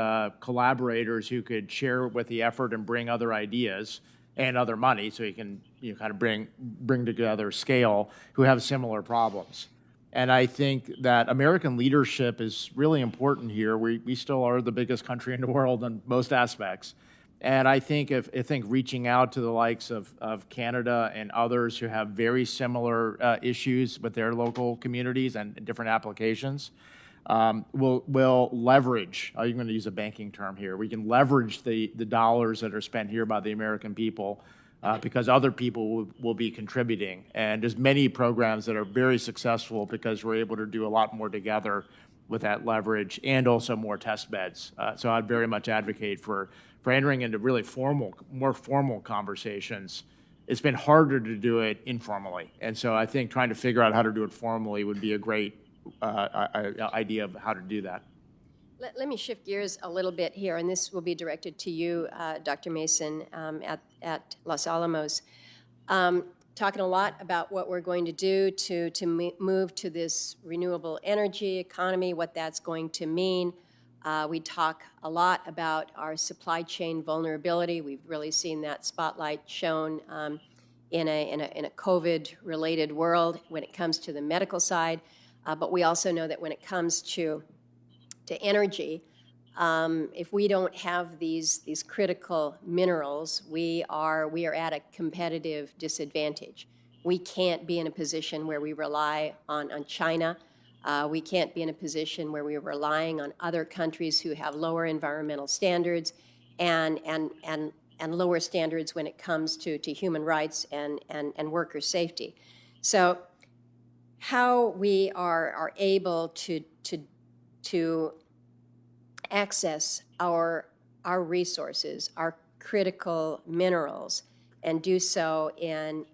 collaborators who could share with the effort and bring other ideas and other money, so you can kind of bring together scale, who have similar problems. And I think that American leadership is really important here. We still are the biggest country in the world in most aspects. And I think reaching out to the likes of Canada and others who have very similar issues with their local communities and different applications will leverage, I'm going to use a banking term here, we can leverage the dollars that are spent here by the American people because other people will be contributing. And there's many programs that are very successful because we're able to do a lot more together with that leverage and also more test beds. So I'd very much advocate for entering into really more formal conversations. It's been harder to do it informally. And so I think trying to figure out how to do it formally would be a great idea of how to do that. Let me shift gears a little bit here, and this will be directed to you, Dr. Mason, at Los Alamos. Talking a lot about what we're going to do to move to this renewable energy economy, what that's going to mean. We talk a lot about our supply chain vulnerability. We've really seen that spotlight shown in a COVID-related world when it comes to the medical side. But we also know that when it comes to energy, if we don't have these critical minerals, we are at a competitive disadvantage. We can't be in a position where we rely on China. We can't be in a position where we're relying on other countries who have lower environmental standards and lower standards when it comes to human rights and worker safety. So how we are able to access our resources, our critical minerals, and do so in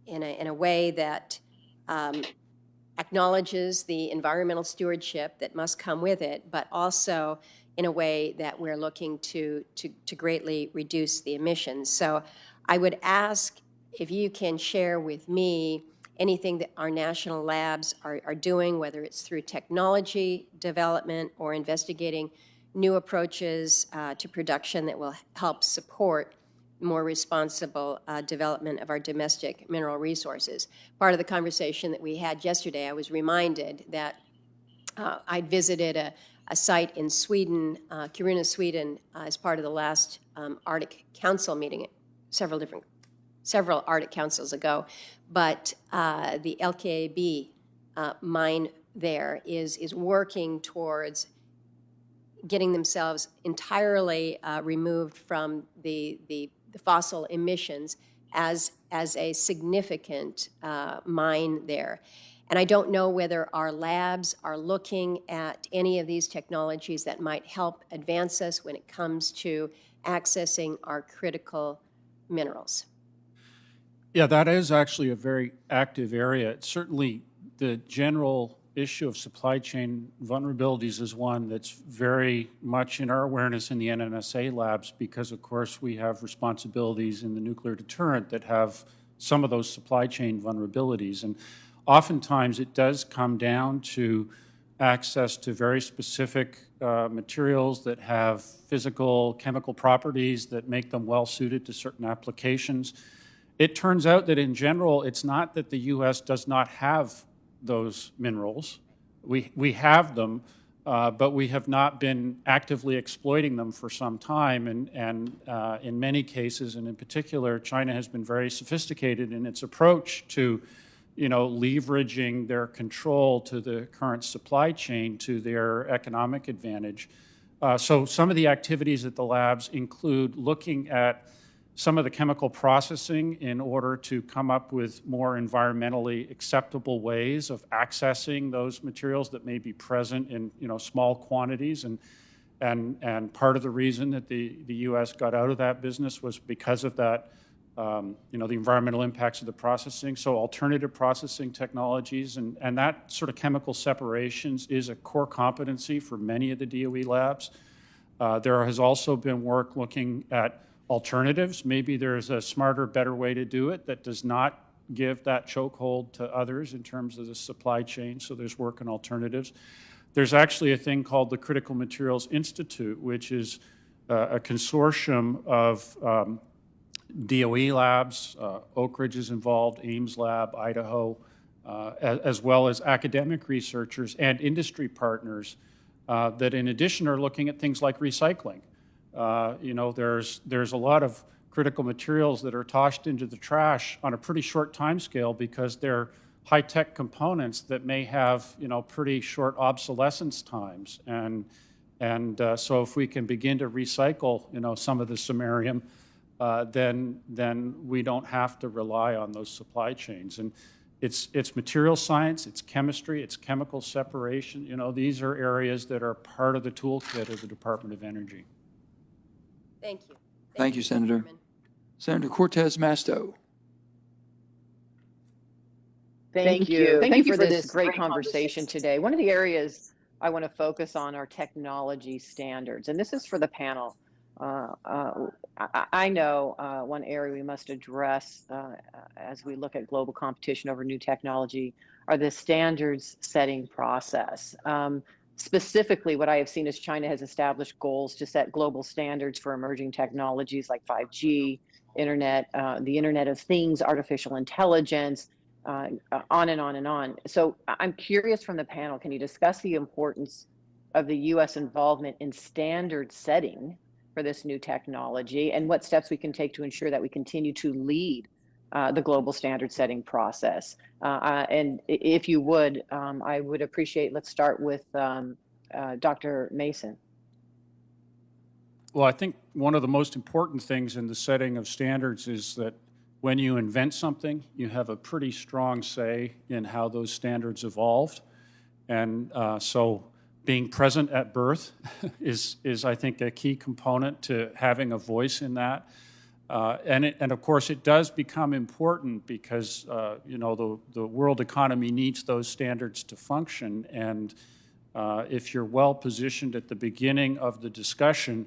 a way that acknowledges the environmental stewardship that must come with it, but also in a way that we're looking to greatly reduce the emissions. So I would ask if you can share with me anything that our national labs are doing, whether it's through technology development or investigating new approaches to production that will help support more responsible development of our domestic mineral resources. Part of the conversation that we had yesterday, I was reminded that I'd visited a site in Sweden, Kiruna, Sweden, as part of the last Arctic Council meeting, several Arctic Councils ago, but the LKAB mine there is working towards getting themselves entirely removed from the fossil emissions as a significant mine there. And I don't know whether our labs are looking at any of these technologies that might help advance us when it comes to accessing our critical minerals. Yeah, that is actually a very active area. Certainly, the general issue of supply chain vulnerabilities is one that's very much in our awareness in the NNSA labs because, of course, we have responsibilities in the nuclear deterrent that have some of those supply chain vulnerabilities. And oftentimes, it does come down to access to very specific materials that have physical, chemical properties that make them well suited to certain applications. It turns out that in general, it's not that the U.S. does not have those minerals. We have them, but we have not been actively exploiting them for some time. And in many cases, and in particular, China has been very sophisticated in its approach to leveraging their control to the current supply chain to their economic advantage. So some of the activities at the labs include looking at some of the chemical processing in order to come up with more environmentally acceptable ways of accessing those materials that may be present in small quantities. And part of the reason that the U.S. got out of that business was because of that, the environmental impacts of the processing. So alternative processing technologies and that sort of chemical separations is a core competency for many of the DOE labs. There has also been work looking at alternatives. Maybe there's a smarter, better way to do it that does not give that chokehold to others in terms of the supply chain. So there's work on alternatives. There's actually a thing called the Critical Materials Institute, which is a consortium of DOE labs, Oak Ridge is involved, Ames Lab, Idaho, as well as academic researchers and industry partners that in addition are looking at things like recycling. There's a lot of critical materials that are tossed into the trash on a pretty short time scale because they're high-tech components that may have, pretty short obsolescence times. And so if we can begin to recycle, some of the samarium, then we don't have to rely on those supply chains. And it's material science, it's chemistry, it's chemical separation. These are areas that are part of the toolkit of the Department of Energy. Thank you. Thank you, Senator. Chairman. Senator Cortez Masto. Thank you. Thank you for this great conversation today. One of the areas I want to focus on are technology standards, and this is for the panel. I know one area we must address as we look at global competition over new technology are the standards setting process. Specifically, what I have seen is China has established goals to set global standards for emerging technologies like 5G, internet, the Internet of Things, artificial intelligence, on and on and on. So I'm curious from the panel, can you discuss the importance of the U.S. involvement in standard setting for this new technology and what steps we can take to ensure that we continue to lead the global standard setting process? And if you would, I would appreciate, let's start with Dr. Mason. Well, I think one of the most important things in the setting of standards is that when you invent something, you have a pretty strong say in how those standards evolved. And so being present at birth is I think, a key component to having a voice in that. And of course, it does become important because, the world economy needs those standards to function. And if you're well positioned at the beginning of the discussion,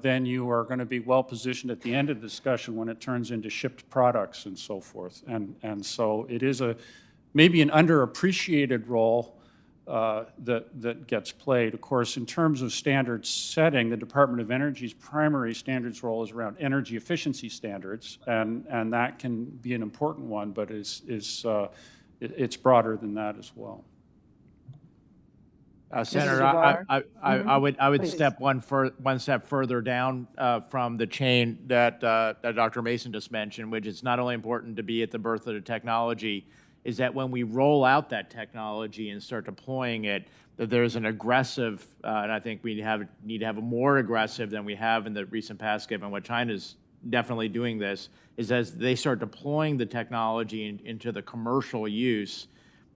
then you are going to be well positioned at the end of the discussion when it turns into shipped products and so forth. And so it is maybe an underappreciated role that gets played. Of course, in terms of standards setting, the Department of Energy's primary standards role is around energy efficiency standards, and that can be an important one, but it's broader than that as well. Senator, I would step one step further down from the chain that Dr. Mason just mentioned, which is not only important to be at the birth of the technology, is that when we roll out that technology and start deploying it, that there's an aggressive, and I think we need to have a more aggressive than we have in the recent past, given what China's definitely doing this, is as they start deploying the technology into the commercial use,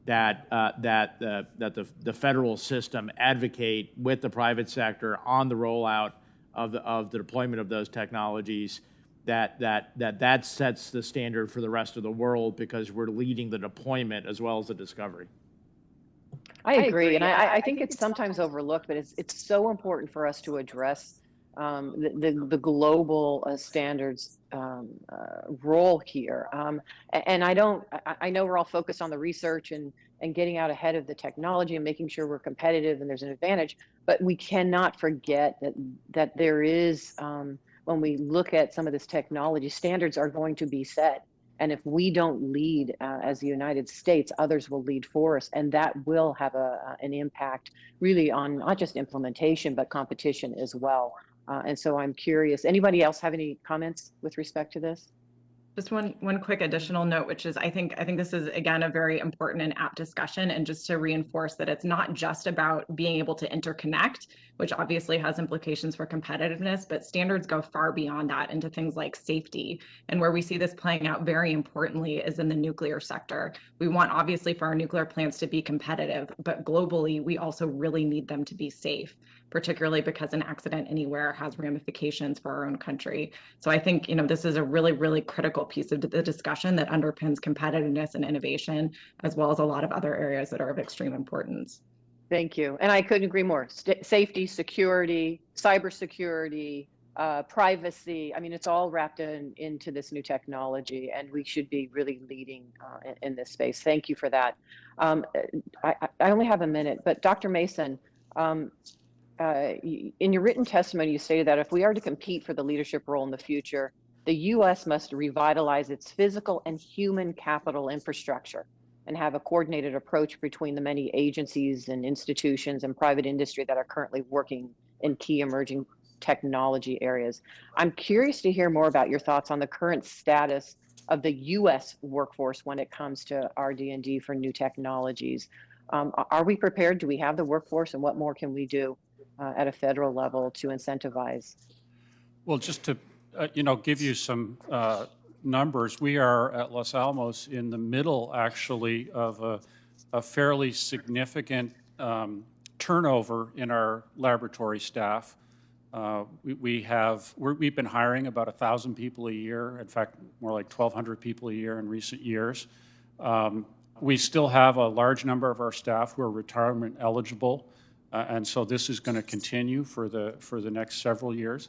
that the federal system advocate with the private sector on the rollout of the deployment of those technologies, that sets the standard for the rest of the world because we're leading the deployment as well as the discovery. I agree, and I think it's sometimes overlooked, but it's so important for us to address the global standards role here. And I know we're all focused on the research and and getting out ahead of the technology and making sure we're competitive and there's an advantage. But we cannot forget that there is, when we look at some of this technology, standards are going to be set. And if we don't lead as the United States, others will lead for us. And that will have an impact really on not just implementation, but competition as well. And so I'm curious, anybody else have any comments with respect to this? Just one quick additional note, which is I think this is, again, a very important and apt discussion, and just to reinforce that it's not just about being able to interconnect, which obviously has implications for competitiveness, but standards go far beyond that into things like safety. And where we see this playing out very importantly is in the nuclear sector. We want, obviously, for our nuclear plants to be competitive, but globally, we also really need them to be safe, particularly because an accident anywhere has ramifications for our own country. So I think, this is a really, really critical piece of the discussion that underpins competitiveness and innovation, as well as a lot of other areas that are of extreme importance. Thank you. And I couldn't agree more. Safety, security, cybersecurity, privacy. I mean, it's all wrapped into this new technology, and we should be really leading in this space. Thank you for that. I only have a minute, but Dr. Mason, in your written testimony, you stated that if we are to compete for the leadership role in the future, the U.S. must revitalize its physical and human capital infrastructure and have a coordinated approach between the many agencies and institutions and private industry that are currently working in key emerging technology areas. I'm curious to hear more about your thoughts on the current status of the U.S. workforce when it comes to RD&D for new technologies. Are we prepared? Do we have the workforce, and what more can we do at a federal level to incentivize? Well, just to give you some numbers, we are at Los Alamos in the middle, actually, of a fairly significant turnover in our laboratory staff. We've been hiring about 1,000 people a year, in fact, more like 1,200 people a year in recent years. We still have a large number of our staff who are retirement eligible, and so this is going to continue for the next several years.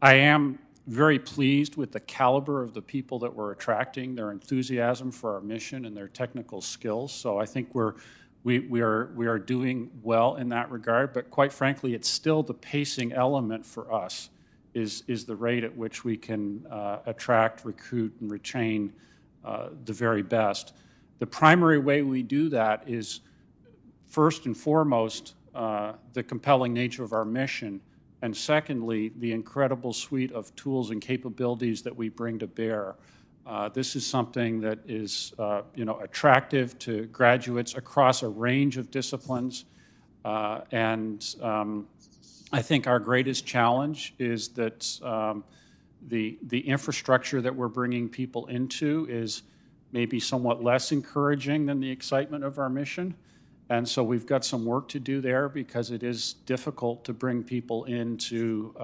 I am very pleased with the caliber of the people that we're attracting, their enthusiasm for our mission and their technical skills. So I think we are doing well in that regard. But quite frankly, it's still the pacing element for us is the rate at which we can attract, recruit, and retain the very best. The primary way we do that is, first and foremost, the compelling nature of our mission, and secondly, the incredible suite of tools and capabilities that we bring to bear. This is something that is, attractive to graduates across a range of disciplines, and I think our greatest challenge is that the infrastructure that we're bringing people into is maybe somewhat less encouraging than the excitement of our mission. And so we've got some work to do there, because it is difficult to bring people into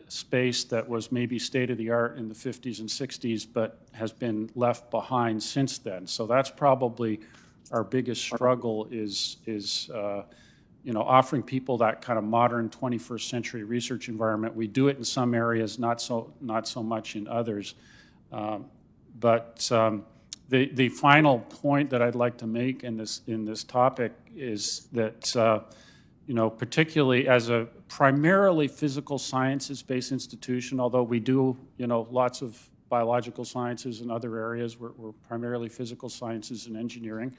space that was maybe state-of-the-art in the 50s and 60s, but has been left behind since then. So that's probably our biggest struggle is offering people that kind of modern 21st century research environment. We do it in some areas, not so much in others. The final point that I'd like to make in this topic is that particularly as a primarily physical sciences-based institution, although we do lots of biological sciences and other areas, we're primarily physical sciences and engineering,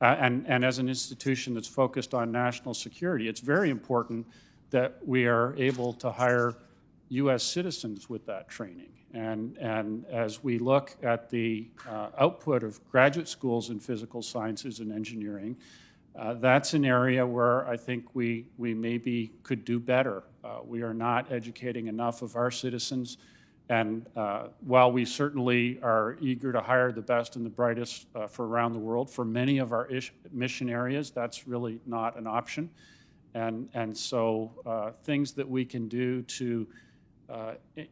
and as an institution that's focused on national security, it's very important that we are able to hire U.S. citizens with that training. And as we look at the output of graduate schools in physical sciences and engineering, that's an area where I think we maybe could do better. We are not educating enough of our citizens, and while we certainly are eager to hire the best and the brightest for around the world, for many of our mission areas, that's really not an option. And so things that we can do to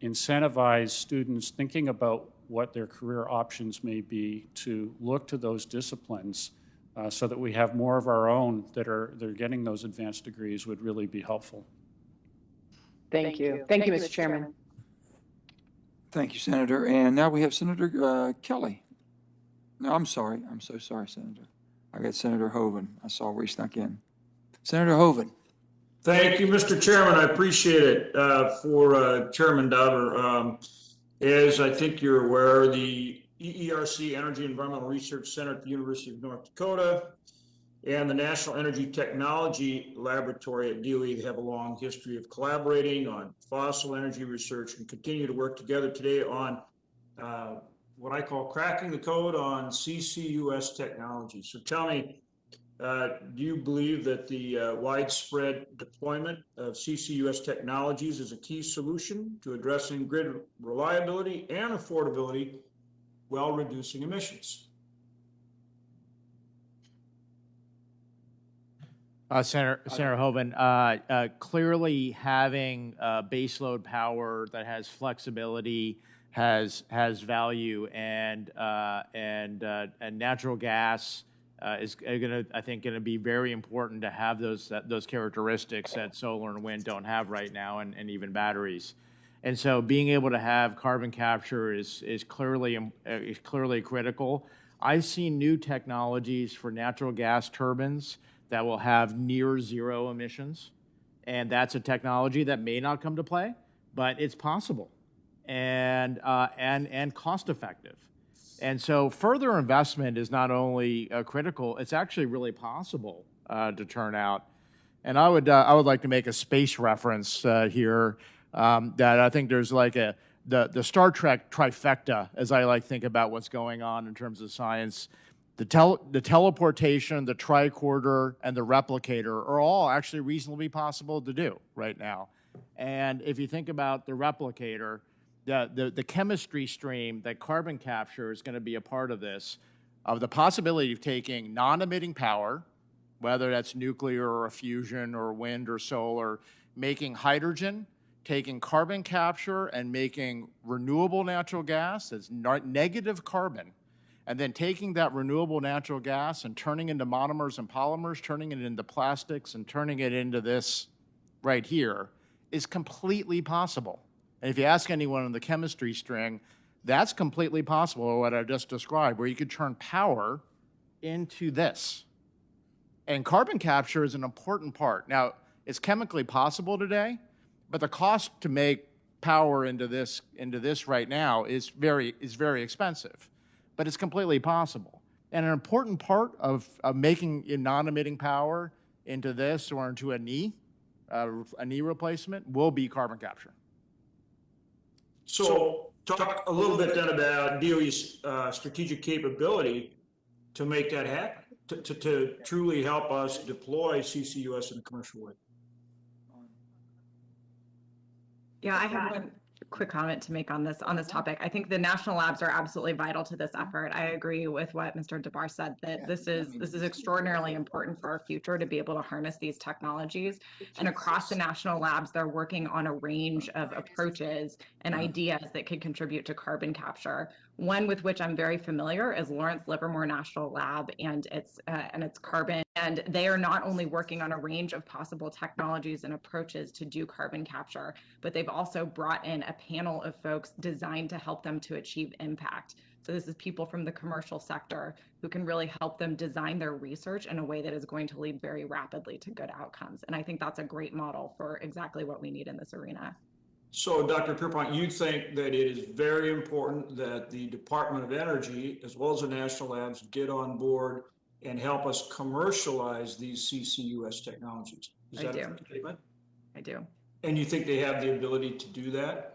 incentivize students thinking about what their career options may be, to look to those disciplines so that we have more of our own that are getting those advanced degrees would really be helpful. Thank you. Thank you, Mr. Chairman. Thank you, Senator. And now we have Senator Kelly. No, I'm sorry. I'm so sorry, Senator. I got Senator Hoven. I saw where he snuck in. Senator Hoven. Thank you, Mr. Chairman. I appreciate it for Chairman Dauber. As I think you're aware, the EERC Energy Environmental Research Center at the University of North Dakota and the National Energy Technology Laboratory at DOE have a long history of collaborating on fossil energy research and continue to work together today on what I call cracking the code on CCUS technology. So tell me, do you believe that the widespread deployment of CCUS technologies is a key solution to addressing grid reliability and affordability while reducing emissions? Senator Hoven, clearly having baseload power that has flexibility has value, and natural gas is going to be very important to have those characteristics that solar and wind don't have right now, and even batteries. And so being able to have carbon capture is clearly critical. I've seen new technologies for natural gas turbines that will have near zero emissions, and that's a technology that may not come to play, but it's possible and cost effective. And so further investment is not only critical, it's actually really possible to turn out. And I would like to make a space reference here that I think there's like the Star Trek trifecta, as I like to think about what's going on in terms of science. The teleportation, the tricorder, and the replicator are all actually reasonably possible to do right now. And if you think about the replicator, the chemistry stream that carbon capture is going to be a part of this, of the possibility of taking non-emitting power, whether that's nuclear or fusion or wind or solar, making hydrogen, taking carbon capture and making renewable natural gas that's negative carbon, and then taking that renewable natural gas and turning into monomers and polymers, turning it into plastics, and turning it into this right here is completely possible. And if you ask anyone on the chemistry string, that's completely possible, what I just described, where you could turn power into this. And carbon capture is an important part. Now, it's chemically possible today, but the cost to make power into this right now is very expensive. But it's completely possible. And an important part of making non-emitting power into this or into a knee replacement will be carbon capture. So talk a little bit then about DOE's strategic capability to make that happen, to truly help us deploy CCUS in a commercial way. Yeah, I have one quick comment to make on this topic. I think the national labs are absolutely vital to this effort. I agree with what Mr. DeBar said, that this is extraordinarily important for our future to be able to harness these technologies. And across the national labs, they're working on a range of approaches and ideas that could contribute to carbon capture. One with which I'm very familiar is Lawrence Livermore National Lab and its carbon. And they are not only working on a range of possible technologies and approaches to do carbon capture, but they've also brought in a panel of folks designed to help them to achieve impact. So this is people from the commercial sector who can really help them design their research in a way that is going to lead very rapidly to good outcomes. And I think that's a great model for exactly what we need in this arena. So, Dr. Pierpont, you think that it is very important that the Department of Energy, as well as the national labs, get on board and help us commercialize these CCUS technologies? Is that a fair statement? I do. And you think they have the ability to do that?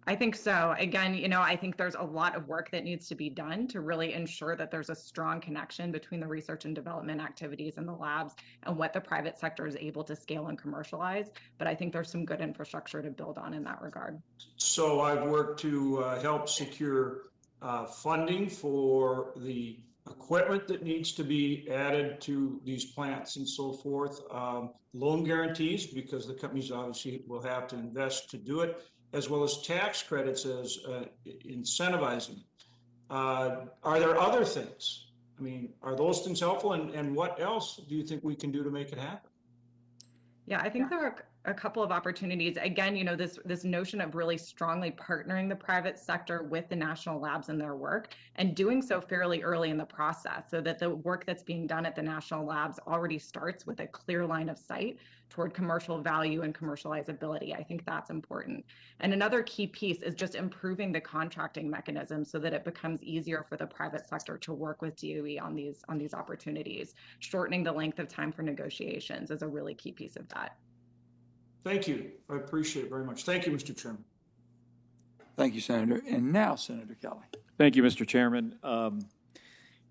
I think so. Again, I think there's a lot of work that needs to be done to really ensure that there's a strong connection between the research and development activities in the labs and what the private sector is able to scale and commercialize. But I think there's some good infrastructure to build on in that regard. So I've worked to help secure funding for the equipment that needs to be added to these plants and so forth, loan guarantees, because the companies obviously will have to invest to do it, as well as tax credits as incentivizing. Are there other things? I mean, are those things helpful? And what else do you think we can do to make it happen? Yeah, I think there are a couple of opportunities. Again, this notion of really strongly partnering the private sector with the national labs in their work and doing so fairly early in the process so that the work that's being done at the national labs already starts with a clear line of sight toward commercial value and commercializability. I think that's important. And another key piece is just improving the contracting mechanism so that it becomes easier for the private sector to work with DOE on these opportunities. Shortening the length of time for negotiations is a really key piece of that. Thank you. I appreciate it very much. Thank you, Mr. Chairman. Thank you, Senator. And now, Senator Kelly. Thank you, Mr. Chairman.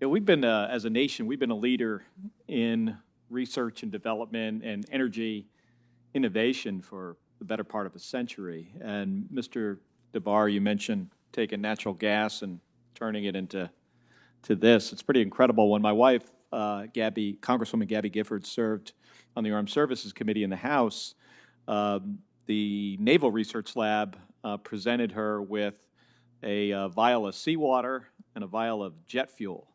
We've been, as a nation, we've been a leader in research and development and energy innovation for the better part of a century. And Mr. DeBar, you mentioned taking natural gas and turning it into this. It's pretty incredible. When my wife, Congresswoman Gabby Gifford, served on the Armed Services Committee in the House, the Naval Research Lab presented her with a vial of seawater and a vial of jet fuel.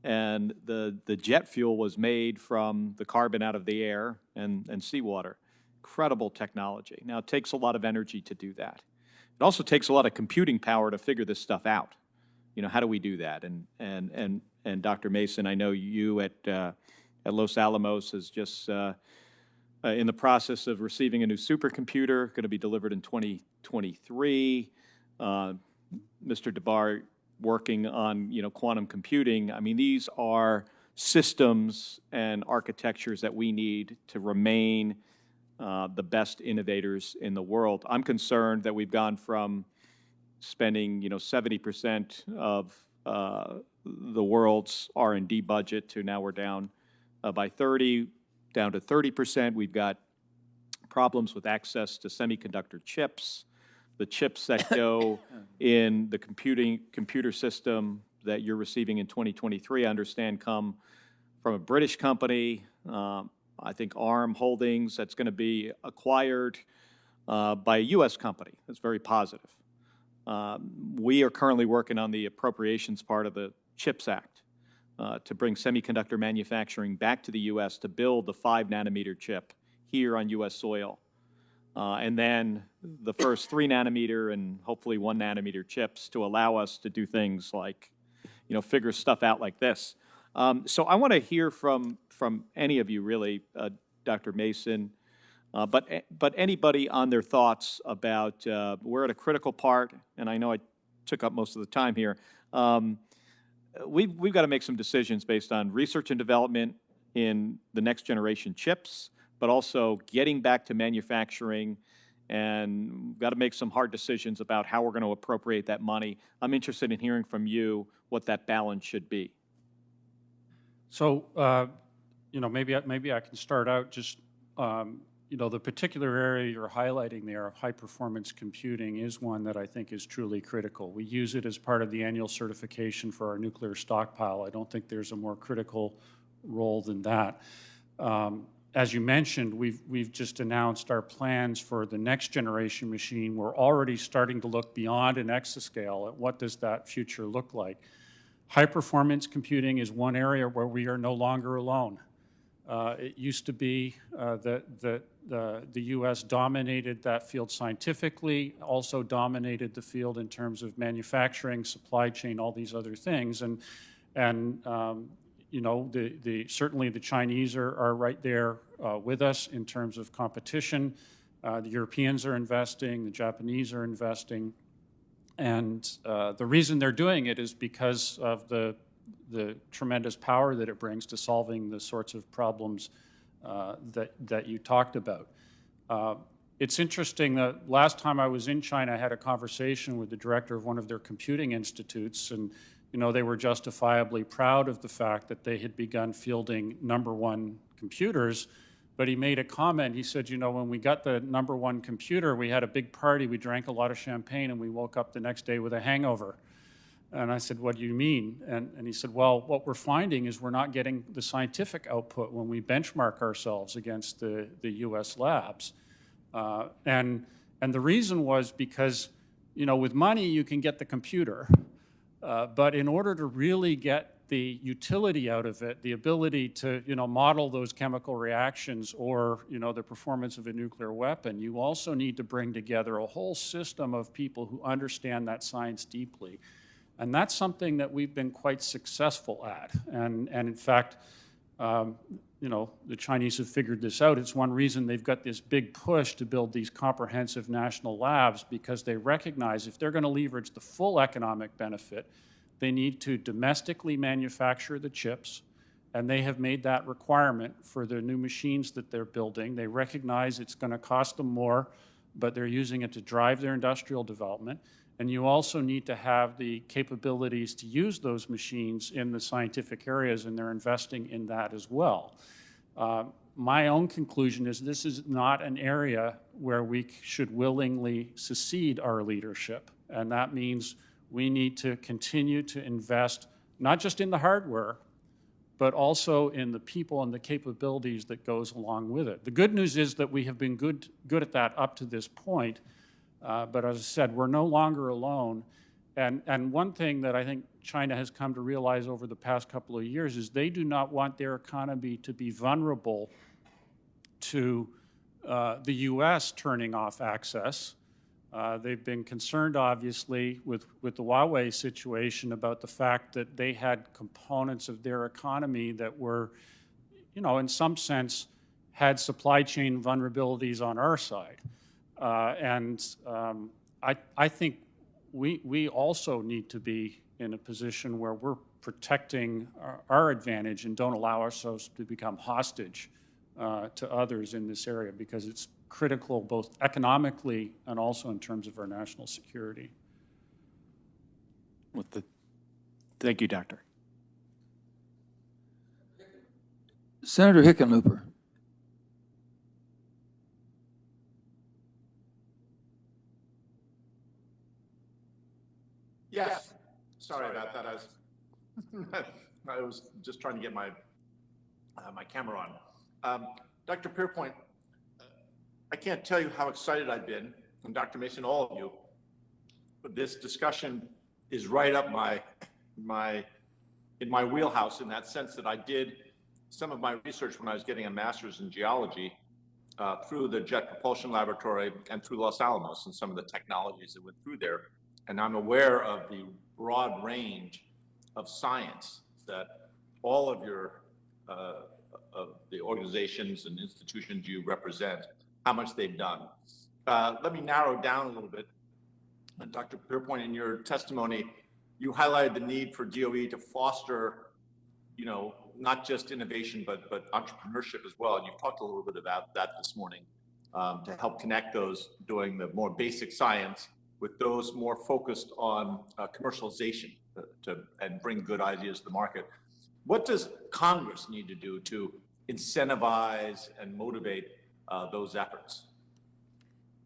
And the jet fuel was made from the carbon out of the air and seawater. Incredible technology. Now, it takes a lot of energy to do that. It also takes a lot of computing power to figure this stuff out. How do we do that? And Dr. Mason, I know you at Los Alamos is just in the process of receiving a new supercomputer, going to be delivered in 2023. Mr. DeBar working on, quantum computing. I mean, these are systems and architectures that we need to remain the best innovators in the world. I'm concerned that we've gone from spending, 70% of the world's R&D budget to now we're down by 30%. Down to 30%. We've got problems with access to semiconductor chips. The chips that go in the computer system that you're receiving in 2023, I understand, come from a British company, I think ARM Holdings, that's going to be acquired by a U.S. company. That's very positive. We are currently working on the appropriations part of the CHIPS Act. To bring semiconductor manufacturing back to the U.S. to build the 5-nanometer chip here on U.S. soil. And then the first 3-nanometer and hopefully 1-nanometer chips to allow us to do things like, figure stuff out like this. So I want to hear from any of you, really, Dr. Mason, but anybody on their thoughts about we're at a critical part, and I know I took up most of the time here. We've got to make some decisions based on research and development in the next generation chips, but also getting back to manufacturing, and we've got to make some hard decisions about how we're going to appropriate that money. I'm interested in hearing from you what that balance should be. So, maybe I can start out just, the particular area you're highlighting there of high-performance computing is one that I think is truly critical. We use it as part of the annual certification for our nuclear stockpile. I don't think there's a more critical role than that. As you mentioned, we've just announced our plans for the next generation machine. We're already starting to look beyond an exascale at what does that future look like. High-performance computing is one area where we are no longer alone. It used to be that the U.S. dominated that field scientifically, also dominated the field in terms of manufacturing, supply chain, all these other things. Certainly the Chinese are right there with us in terms of competition. The Europeans are investing, the Japanese are investing. And the reason they're doing it is because of the tremendous power that it brings to solving the sorts of problems that you talked about. It's interesting that last time I was in China, I had a conversation with the director of one of their computing institutes, and they were justifiably proud of the fact that they had begun fielding #1 computers. But he made a comment. He said, when we got the #1 computer, we had a big party, we drank a lot of champagne, and we woke up the next day with a hangover. And I said, what do you mean? And he said, well, what we're finding is we're not getting the scientific output when we benchmark ourselves against the U.S. labs. And the reason was because, with money, you can get the computer. But in order to really get the utility out of it, the ability to, model those chemical reactions or, the performance of a nuclear weapon, you also need to bring together a whole system of people who understand that science deeply. And that's something that we've been quite successful at. And in fact, the Chinese have figured this out. It's one reason they've got this big push to build these comprehensive national labs, because they recognize if they're going to leverage the full economic benefit, they need to domestically manufacture the chips, and they have made that requirement for the new machines that they're building. They recognize it's going to cost them more, but they're using it to drive their industrial development. And you also need to have the capabilities to use those machines in the scientific areas, and they're investing in that as well. My own conclusion is this is not an area where we should willingly cede our leadership, and that means we need to continue to invest not just in the hardware, but also in the people and the capabilities that goes along with it. The good news is that we have been good at that up to this point. But as I said, we're no longer alone. And one thing that I think China has come to realize over the past couple of years is they do not want their economy to be vulnerable to the U.S. turning off access. They've been concerned, obviously, with the Huawei situation about the fact that they had components of their economy that were, in some sense, had supply chain vulnerabilities on our side. I think we also need to be in a position where we're protecting our advantage and don't allow ourselves to become hostage to others in this area, because it's critical both economically and also in terms of our national security. Thank you, Doctor. Senator Hickenlooper. Yes. Sorry about that. I was just trying to get my camera on. Dr. Pierpoint, I can't tell you how excited I've been, and Dr. Mason, all of you, but this discussion is right up in my wheelhouse, in that sense that I did some of my research when I was getting a master's in geology through the Jet Propulsion Laboratory and through Los Alamos and some of the technologies that went through there. And I'm aware of the broad range of science that all of your of the organizations and institutions you represent, how much they've done. Let me narrow down a little bit. Dr. Pierpoint, in your testimony, you highlighted the need for DOE to foster, not just innovation, but entrepreneurship as well. And you've talked a little bit about that this morning, to help connect those doing the more basic science with those more focused on commercialization and bring good ideas to the market. What does Congress need to do to incentivize and motivate those efforts?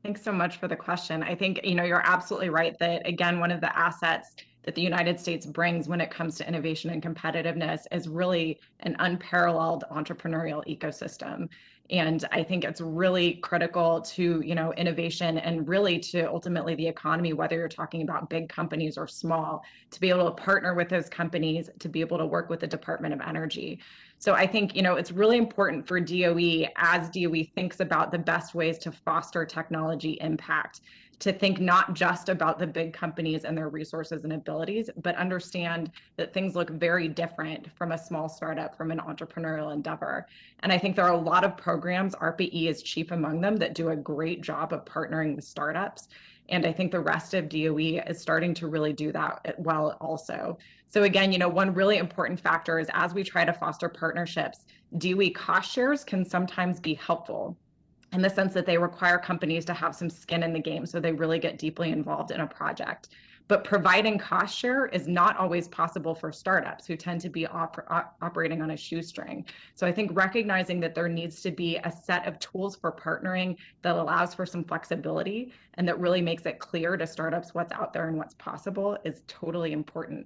Thanks so much for the question. I think, you're absolutely right that, again, one of the assets that the United States brings when it comes to innovation and competitiveness is really an unparalleled entrepreneurial ecosystem. And I think it's really critical to, innovation and really to ultimately the economy, whether you're talking about big companies or small, to be able to partner with those companies, to be able to work with the Department of Energy. So I think, it's really important for DOE, as DOE thinks about the best ways to foster technology impact, to think not just about the big companies and their resources and abilities, but understand that things look very different from a small startup, from an entrepreneurial endeavor. And I think there are a lot of programs, ARPA-E is chief among them, that do a great job of partnering with startups. And I think the rest of DOE is starting to really do that well also. So again, one really important factor is as we try to foster partnerships, DOE cost shares can sometimes be helpful, in the sense that they require companies to have some skin in the game so they really get deeply involved in a project. But providing cost share is not always possible for startups who tend to be operating on a shoestring. So I think recognizing that there needs to be a set of tools for partnering that allows for some flexibility and that really makes it clear to startups what's out there and what's possible is totally important.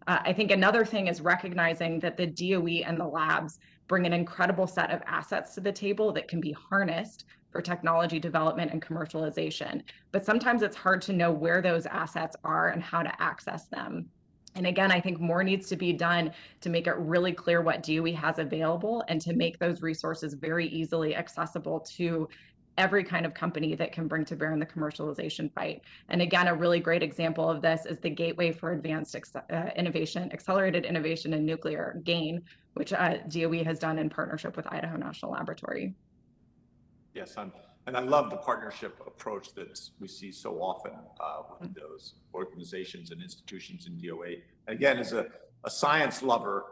I think another thing is recognizing that the DOE and the labs bring an incredible set of assets to the table that can be harnessed for technology development and commercialization. But sometimes it's hard to know where those assets are and how to access them. And again, I think more needs to be done to make it really clear what DOE has available and to make those resources very easily accessible to every kind of company that can bring to bear in the commercialization fight. And again, a really great example of this is the Gateway for Advanced Innovation, Accelerated Innovation in Nuclear, GAIN, which DOE has done in partnership with Idaho National Laboratory. Yes, and I love the partnership approach that we see so often with those organizations and institutions in DOA. Again, as a science lover,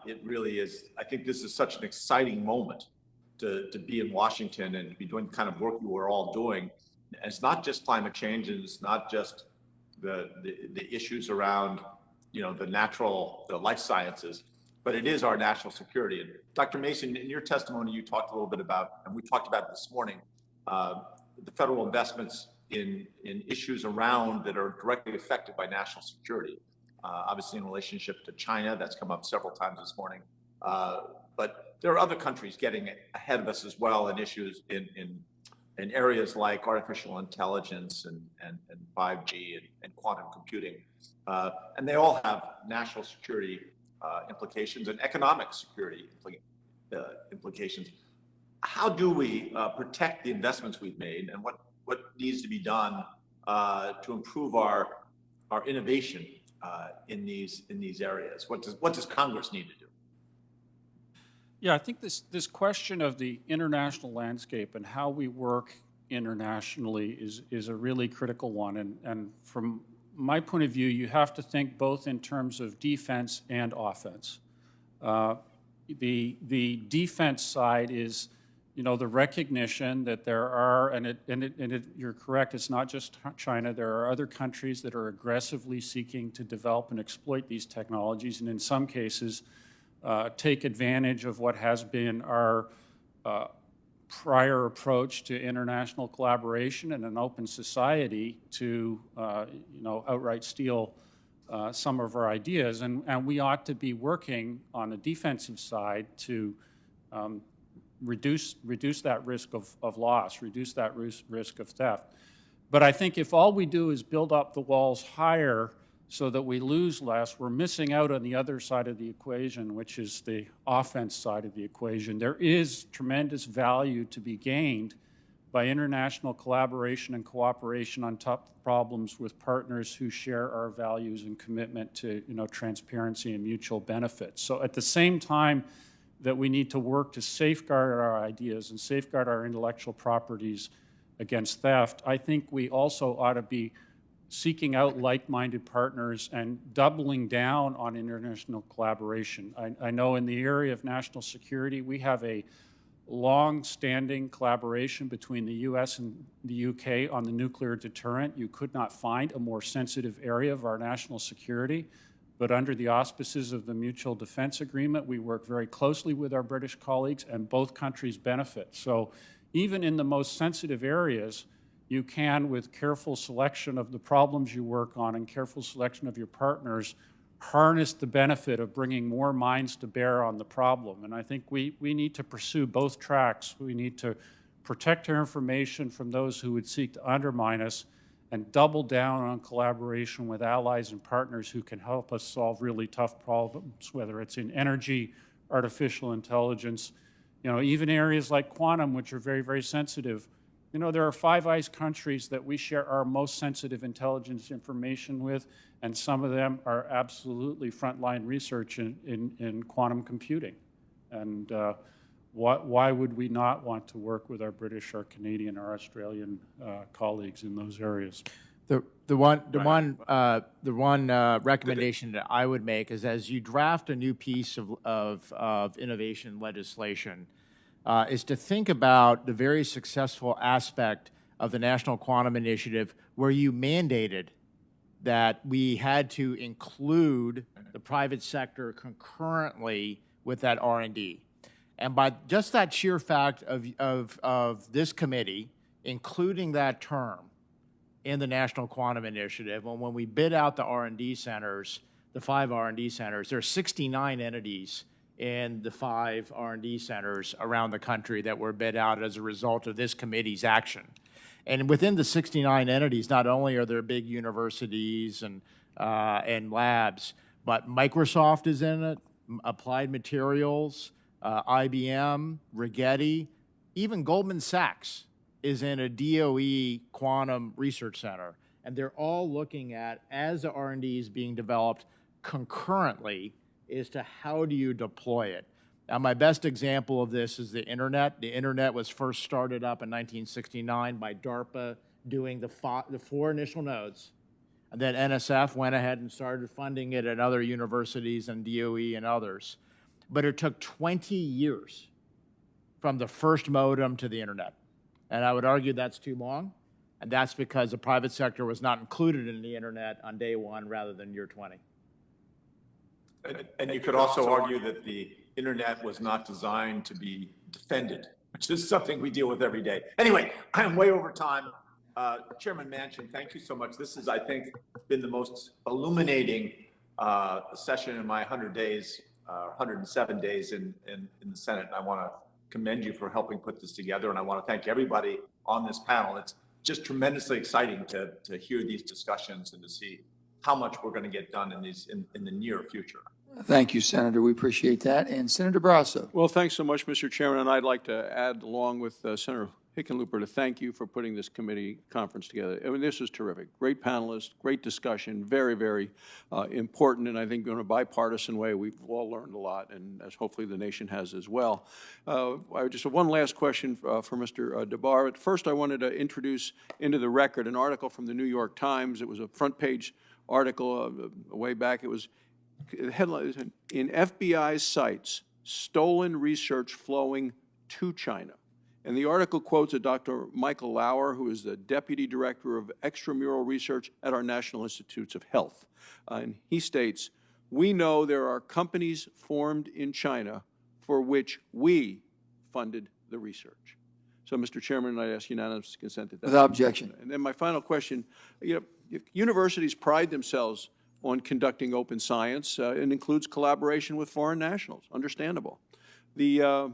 it really is, I think this is such an exciting moment to be in Washington and to be doing the kind of work you are all doing. And it's not just climate change, and it's not just the issues around, you know, the life sciences, but it is our national security. And Dr. Mason, in your testimony, you talked a little bit about, and we talked about it this morning, the federal investments in issues around that are directly affected by national security. Obviously in relationship to China, that's come up several times this morning. But there are other countries getting ahead of us as well in issues in areas like artificial intelligence and 5G and quantum computing. And they all have national security implications and economic security implications. How do we protect the investments we've made, and what needs to be done to improve our innovation in these areas? What does Congress need to do? Yeah, I think this question of the international landscape and how we work internationally is a really critical one. And from my point of view, you have to think both in terms of defense and offense. The defense side is, you know, the recognition that there are, you're correct, it's not just China, there are other countries that are aggressively seeking to develop and exploit these technologies, and in some cases, take advantage of what has been our prior approach to international collaboration and an open society to, you know, outright steal some of our ideas. And we ought to be working on the defensive side to reduce that risk of loss, reduce that risk of theft. But I think if all we do is build up the walls higher so that we lose less, we're missing out on the other side of the equation, which is the offense side of the equation. There is tremendous value to be gained by international collaboration and cooperation on tough problems with partners who share our values and commitment to, you know, transparency and mutual benefit. So at the same time that we need to work to safeguard our ideas and safeguard our intellectual properties against theft, I think we also ought to be seeking out like-minded partners and doubling down on international collaboration. I know in the area of national security, we have a long-standing collaboration between the U.S. and the U.K. on the nuclear deterrent. You could not find a more sensitive area of our national security, but under the auspices of the Mutual Defense Agreement, we work very closely with our British colleagues, and both countries benefit. So even in the most sensitive areas, you can, with careful selection of the problems you work on and careful selection of your partners, harness the benefit of bringing more minds to bear on the problem. And I think we need to pursue both tracks. We need to protect our information from those who would seek to undermine us and double down on collaboration with allies and partners who can help us solve really tough problems, whether it's in energy, artificial intelligence, you know, even areas like quantum, which are very, very sensitive. You know, there are 5 ICE countries that we share our most sensitive intelligence information with, and some of them are absolutely frontline research in quantum computing. And why would we not want to work with our British, our Canadian, our Australian colleagues in those areas? The one recommendation that I would make is, as you draft a new piece of innovation legislation, is to think about the very successful aspect of the National Quantum Initiative where you mandated that we had to include the private sector concurrently with that R&D. And by just that sheer fact of this committee including that term in the National Quantum Initiative, and when we bid out the R&D centers, the 5 R&D centers, there are 69 entities in the 5 R&D centers around the country that were bid out as a result of this committee's action. And within the 69 entities, not only are there big universities and and labs. But Microsoft is in it, Applied Materials, IBM, Rigetti, even Goldman Sachs is in a DOE quantum research center. And they're all looking at, as the R&D is being developed concurrently, as to how do you deploy it. Now, my best example of this is the internet. The internet was first started up in 1969 by DARPA doing the 4 initial nodes. And then NSF went ahead and started funding it at other universities and DOE and others. But it took 20 years from the first modem to the internet. And I would argue that's too long. And that's because the private sector was not included in the internet on day 1 rather than year 20. And you could also argue that the internet was not designed to be defended, which is something we deal with every day. Anyway, I'm way over time. Chairman Manchin, thank you so much. This has, I think, been the most illuminating session in my 100 days, 107 days in the Senate. I want to commend you for helping put this together, and I want to thank everybody on this panel. It's just tremendously exciting to hear these discussions and to see how much we're going to get done in the near future. Thank you, Senator. We appreciate that. And Senator Barrasso. Well, thanks so much, Mr. Chairman, and I'd like to add, along with Senator Hickenlooper, to thank you for putting this committee conference together. I mean, this is terrific. Great panelists, great discussion, very, very important, and I think in a bipartisan way, we've all learned a lot, and as hopefully the nation has as well. I just have one last question for Mr. DeBar. But first, I wanted to introduce into the record an article from the New York Times. It was a front-page article way back. It was the headline is, "In FBI sites, stolen research flowing to China." And the article quotes a Dr. Michael Lauer, who is the Deputy Director of Extramural Research at our National Institutes of Health. And he states, "We know there are companies formed in China for which we funded the research." So, Mr. Chairman, I ask unanimous consent to that. Without objection. And then my final question, universities pride themselves on conducting open science and includes collaboration with foreign nationals, understandable. The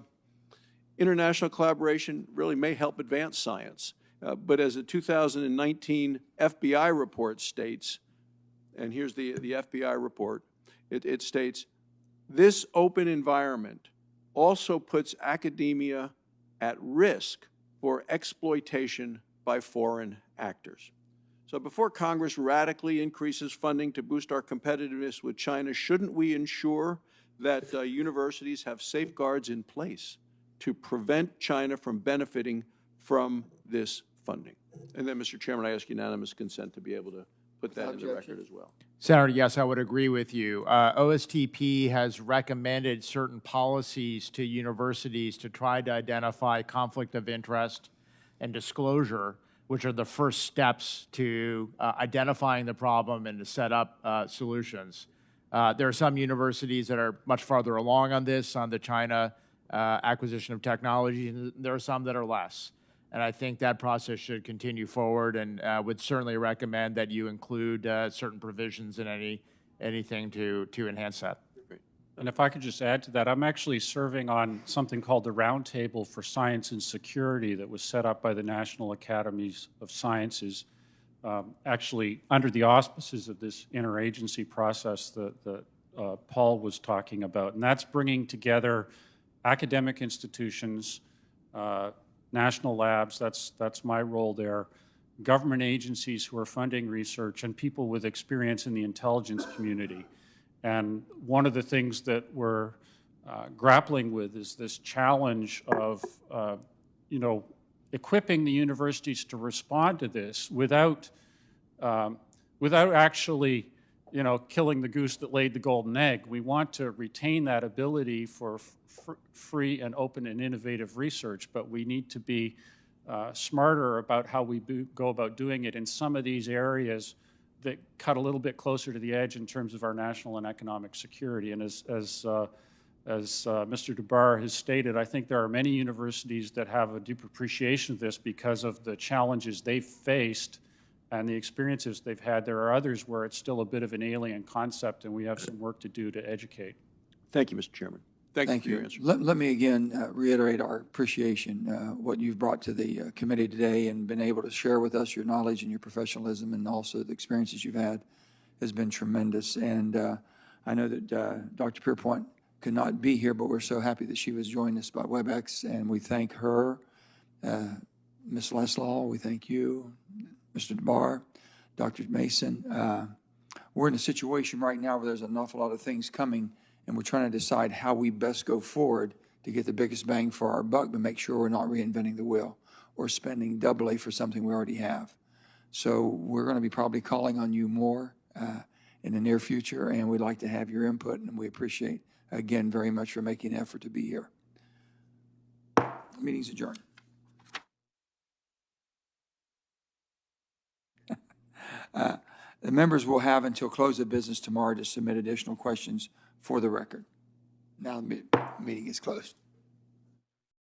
international collaboration really may help advance science, but as a 2019 FBI report states, and here's the FBI report, it states, "This open environment also puts academia at risk for exploitation by foreign actors." So before Congress radically increases funding to boost our competitiveness with China, shouldn't we ensure that universities have safeguards in place to prevent China from benefiting from this funding? And then, Mr. Chairman, I ask unanimous consent to be able to put that in the record as well. Senator, yes, I would agree with you. OSTP has recommended certain policies to universities to try to identify conflict of interest and disclosure, which are the first steps to identifying the problem and to set up solutions. There are some universities that are much farther along on this, on the China acquisition of technology, and there are some that are less. And I think that process should continue forward, and would certainly recommend that you include certain provisions in anything to enhance that. And if I could just add to that, I'm actually serving on something called the Roundtable for Science and Security that was set up by the National Academies of Sciences, actually under the auspices of this interagency process that Paul was talking about. And that's bringing together academic institutions, national labs, that's my role there, government agencies who are funding research, and people with experience in the intelligence community. And one of the things that we're grappling with is this challenge of, equipping the universities to respond to this without actually, killing the goose that laid the golden egg. We want to retain that ability for free and open and innovative research, but we need to be smarter about how we go about doing it in some of these areas that cut a little bit closer to the edge in terms of our national and economic security. And as Mr. DeBar has stated, I think there are many universities that have a deep appreciation of this because of the challenges they've faced and the experiences they've had. There are others where it's still a bit of an alien concept, and we have some work to do to educate. Thank you, Mr. Chairman. Thank you for your answer. Let me again reiterate our appreciation, what you've brought to the committee today and been able to share with us your knowledge and your professionalism and also the experiences you've had has been tremendous. And I know that Dr. Pierpoint could not be here, but we're so happy that she was joining us by WebEx, and we thank her. Ms. Leslaw, we thank you. Mr. DeBar, Dr. Mason. We're in a situation right now where there's an awful lot of things coming, and we're trying to decide how we best go forward to get the biggest bang for our buck, but make sure we're not reinventing the wheel or spending doubly for something we already have. So we're going to be probably calling on you more in the near future, and we'd like to have your input, and we appreciate, again, very much for making an effort to be here. Meeting's adjourned. The members will have until close of business tomorrow to submit additional questions for the record. Now the meeting is closed.